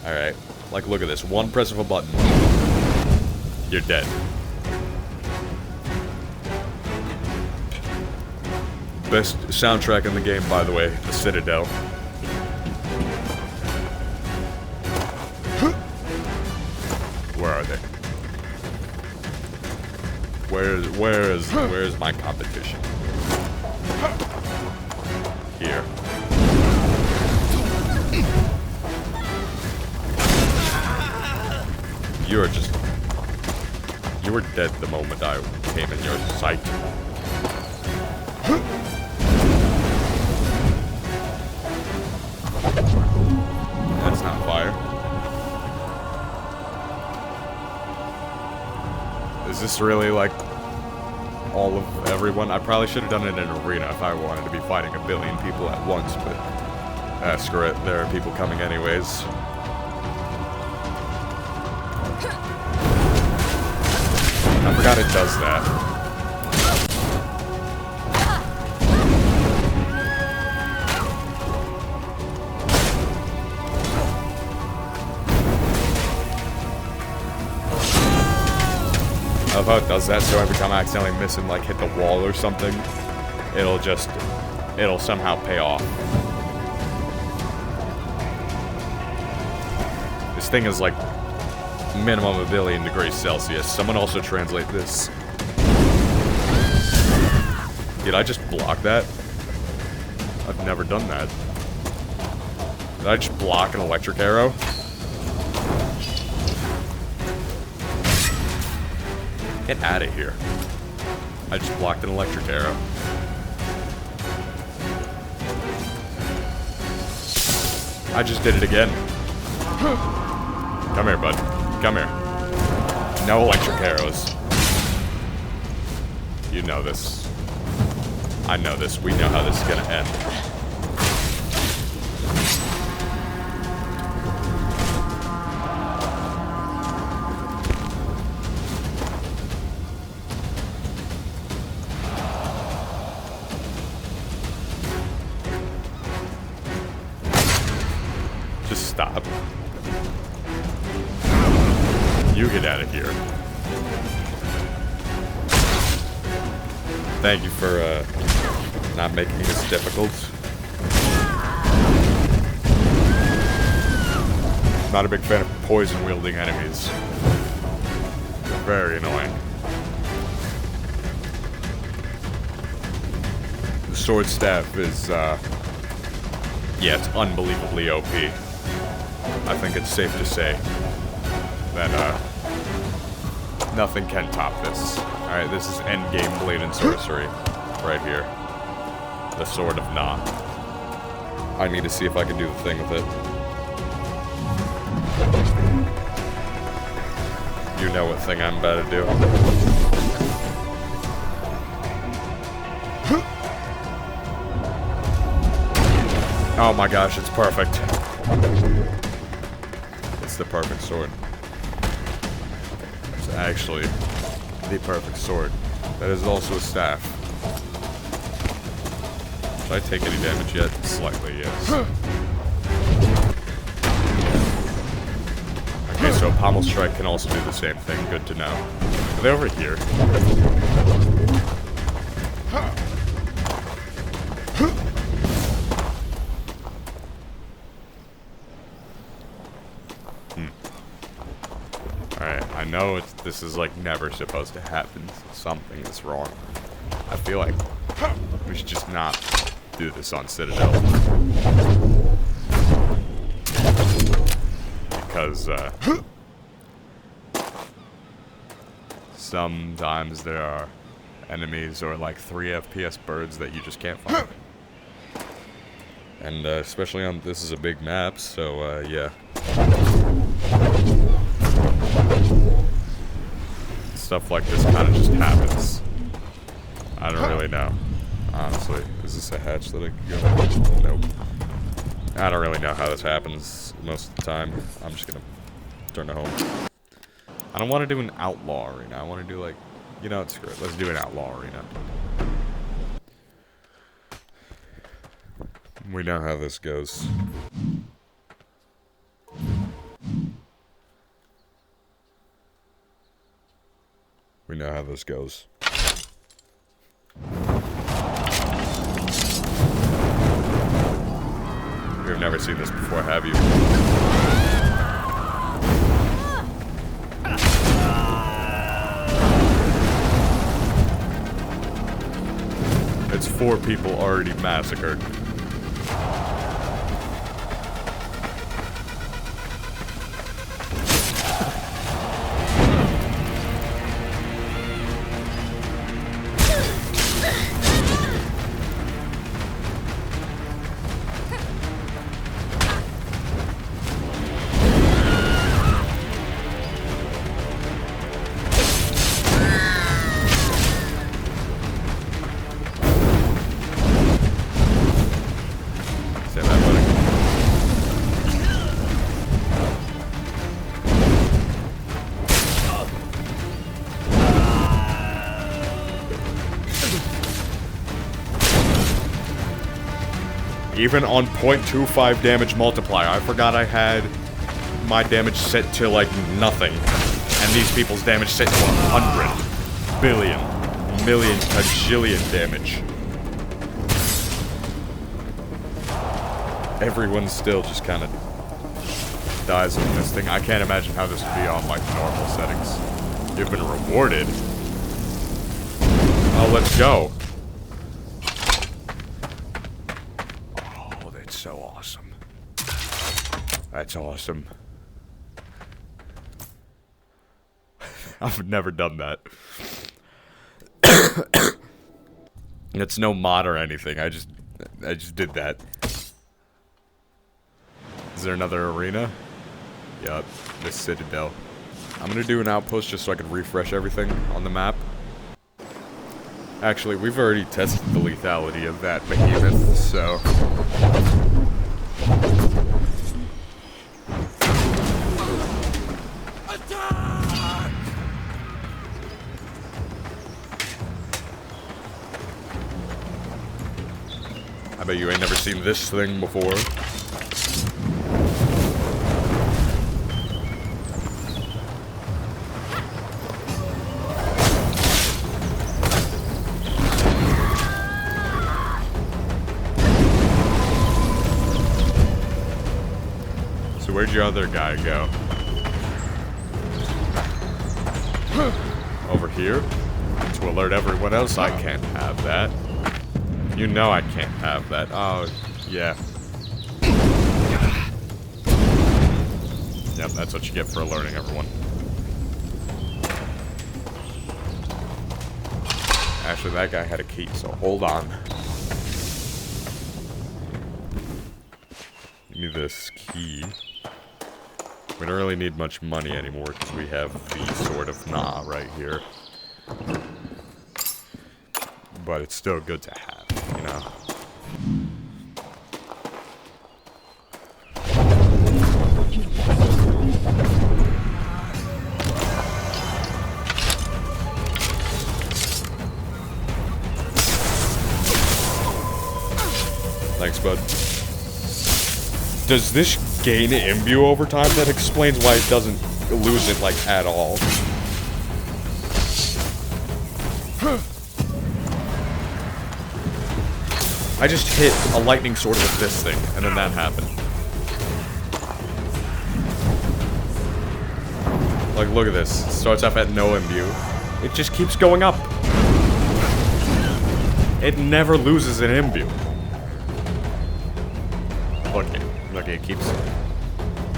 Alright, like look at this. One press of a button. You're dead. Best soundtrack in the game, by the way, The Citadel. Where are they? Where's my competition? Here. You were dead the moment I came in your sight. That's not fire. Is this really like all of everyone? I probably should have done it in an arena if I wanted to be fighting a billion people at once, but screw it, there are people coming anyways. I forgot it does that. I love how it does that, so every time I accidentally miss and like hit the wall or something, it'll somehow pay off. This thing is like minimum 1 billion degrees Celsius. Someone also translate this. Did I just block that? I've never done that. Did I just block an electric arrow? Get out of here. I just blocked an electric arrow. I just did it again. Come here, bud. Come here. No electric arrows. You know this. I know this. We know how this is gonna end. Just stop. You get out of here. Thank you for not making this difficult. Not a big fan of poison-wielding enemies. They're very annoying. The sword staff is, yeah, it's unbelievably OP. I think it's safe to say that, nothing can top this. Alright, this is endgame blade and sorcery. Right here. The Sword of Na. I need to see if I can do the thing with it. You know what thing I'm about to do. Oh my gosh, it's perfect. It's the perfect sword. It's actually the perfect sword. That is also a staff. Should I take any damage yet? Slightly, yes. Okay, so a pommel strike can also do the same thing. Good to know. Are they over here? Alright, I know this is like never supposed to happen. Something is wrong. I feel like we should just not do this on Citadel. Because, sometimes there are enemies or like 3 FPS birds that you just can't find. And, especially on, this is a big map, so, yeah. Stuff like this kind of just happens. I don't really know, honestly. Is this a hatch that I can go? Nope. I don't really know how this happens most of the time. I'm just gonna turn to home. I don't want to do an outlaw arena. I want to do like, you know, screw it. Let's do an outlaw arena. We know how this goes. We know how this goes. You've never seen this before, have you? It's 4 people already massacred. Even on 0.25 damage multiplier, I forgot I had my damage set to, like, nothing. And these people's damage set to 100 billion, million, kajillion damage. Everyone still just kind of dies in this thing. I can't imagine how this would be on, like, normal settings. You've been rewarded. Oh, let's go. So awesome. That's awesome. I've never done that. It's no mod or anything. I just did that. Is there another arena? Yup, the Citadel. I'm gonna do an outpost just so I can refresh everything on the map. Actually, we've already tested the lethality of that behemoth, so... Attack! I bet you ain't never seen this thing before. Where'd your other guy go? Over here? To alert everyone else I can't have that. You know I can't have that. Oh, yeah. Yep, that's what you get for alerting everyone. Actually, that guy had a key, so hold on. Give me this key. We don't really need much money anymore because we have the Sword of Na right here. But it's still good to have, you know? Thanks, bud. Does this gain imbue over time? That explains why it doesn't lose it, like, at all. I just hit a lightning sword with this thing, and then that happened. Like, look at this. It starts off at no imbue. It just keeps going up. It never loses an imbue. Look, it keeps...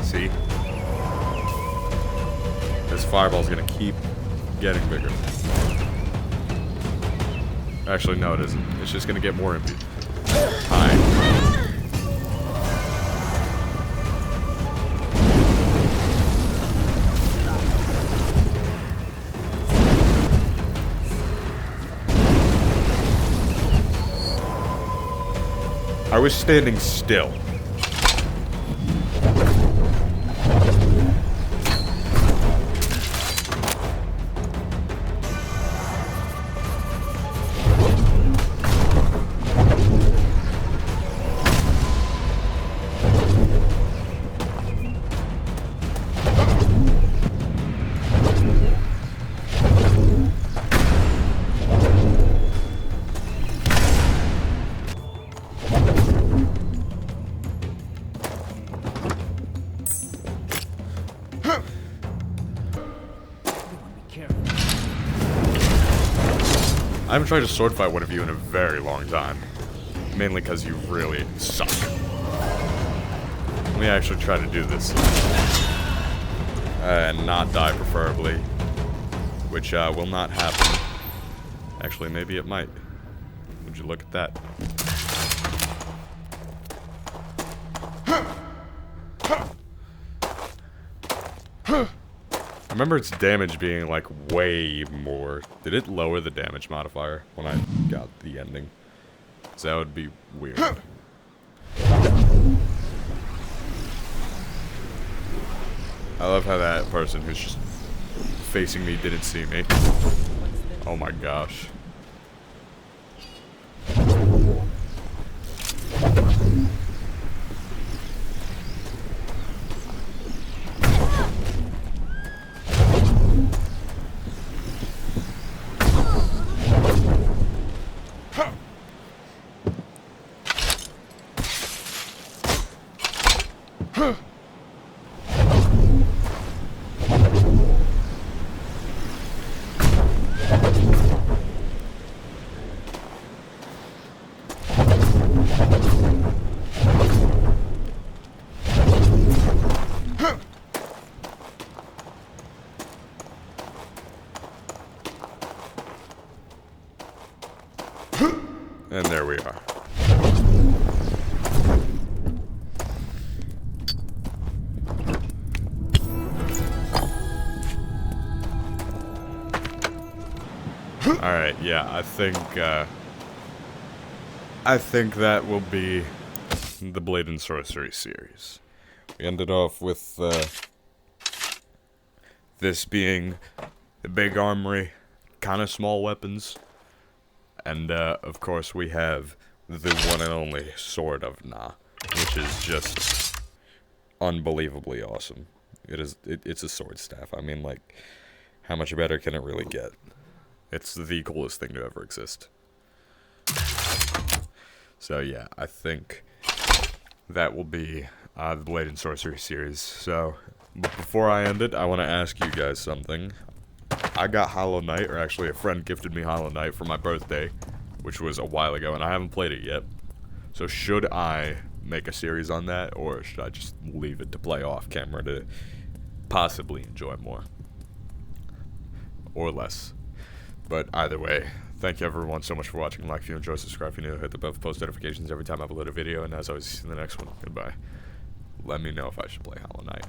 See? This fireball's gonna keep getting bigger. Actually, no, it isn't. It's just gonna get more imbue. Hi. I was standing still. I haven't tried to sword fight one of you in a very long time. Mainly because you really suck. Let me actually try to do this. And not die, preferably. Which will not happen. Actually, maybe it might. Would you look at that? I remember its damage being like way more. Did it lower the damage modifier when I got the ending? So that would be weird. I love how that person who's just facing me didn't see me. Oh my gosh. And there we are. Alright, yeah, I think that will be the Blade and Sorcery series. We ended off with this being the big armory, kind of small weapons. And, of course, we have the one and only Sword of Na, which is just unbelievably awesome. It's a sword staff. I mean, like, how much better can it really get? It's the coolest thing to ever exist. So, yeah, I think that will be the Blade and Sorcery series. So, before I end it, I want to ask you guys something. I got Hollow Knight, or actually a friend gifted me Hollow Knight for my birthday, which was a while ago, and I haven't played it yet. So should I make a series on that, or should I just leave it to play off camera to possibly enjoy more? Or less. But either way, thank you everyone so much for watching. Like if you enjoy, subscribe if you're new, hit the bell for post notifications every time I upload a video, and as always, see you in the next one. Goodbye. Let me know if I should play Hollow Knight.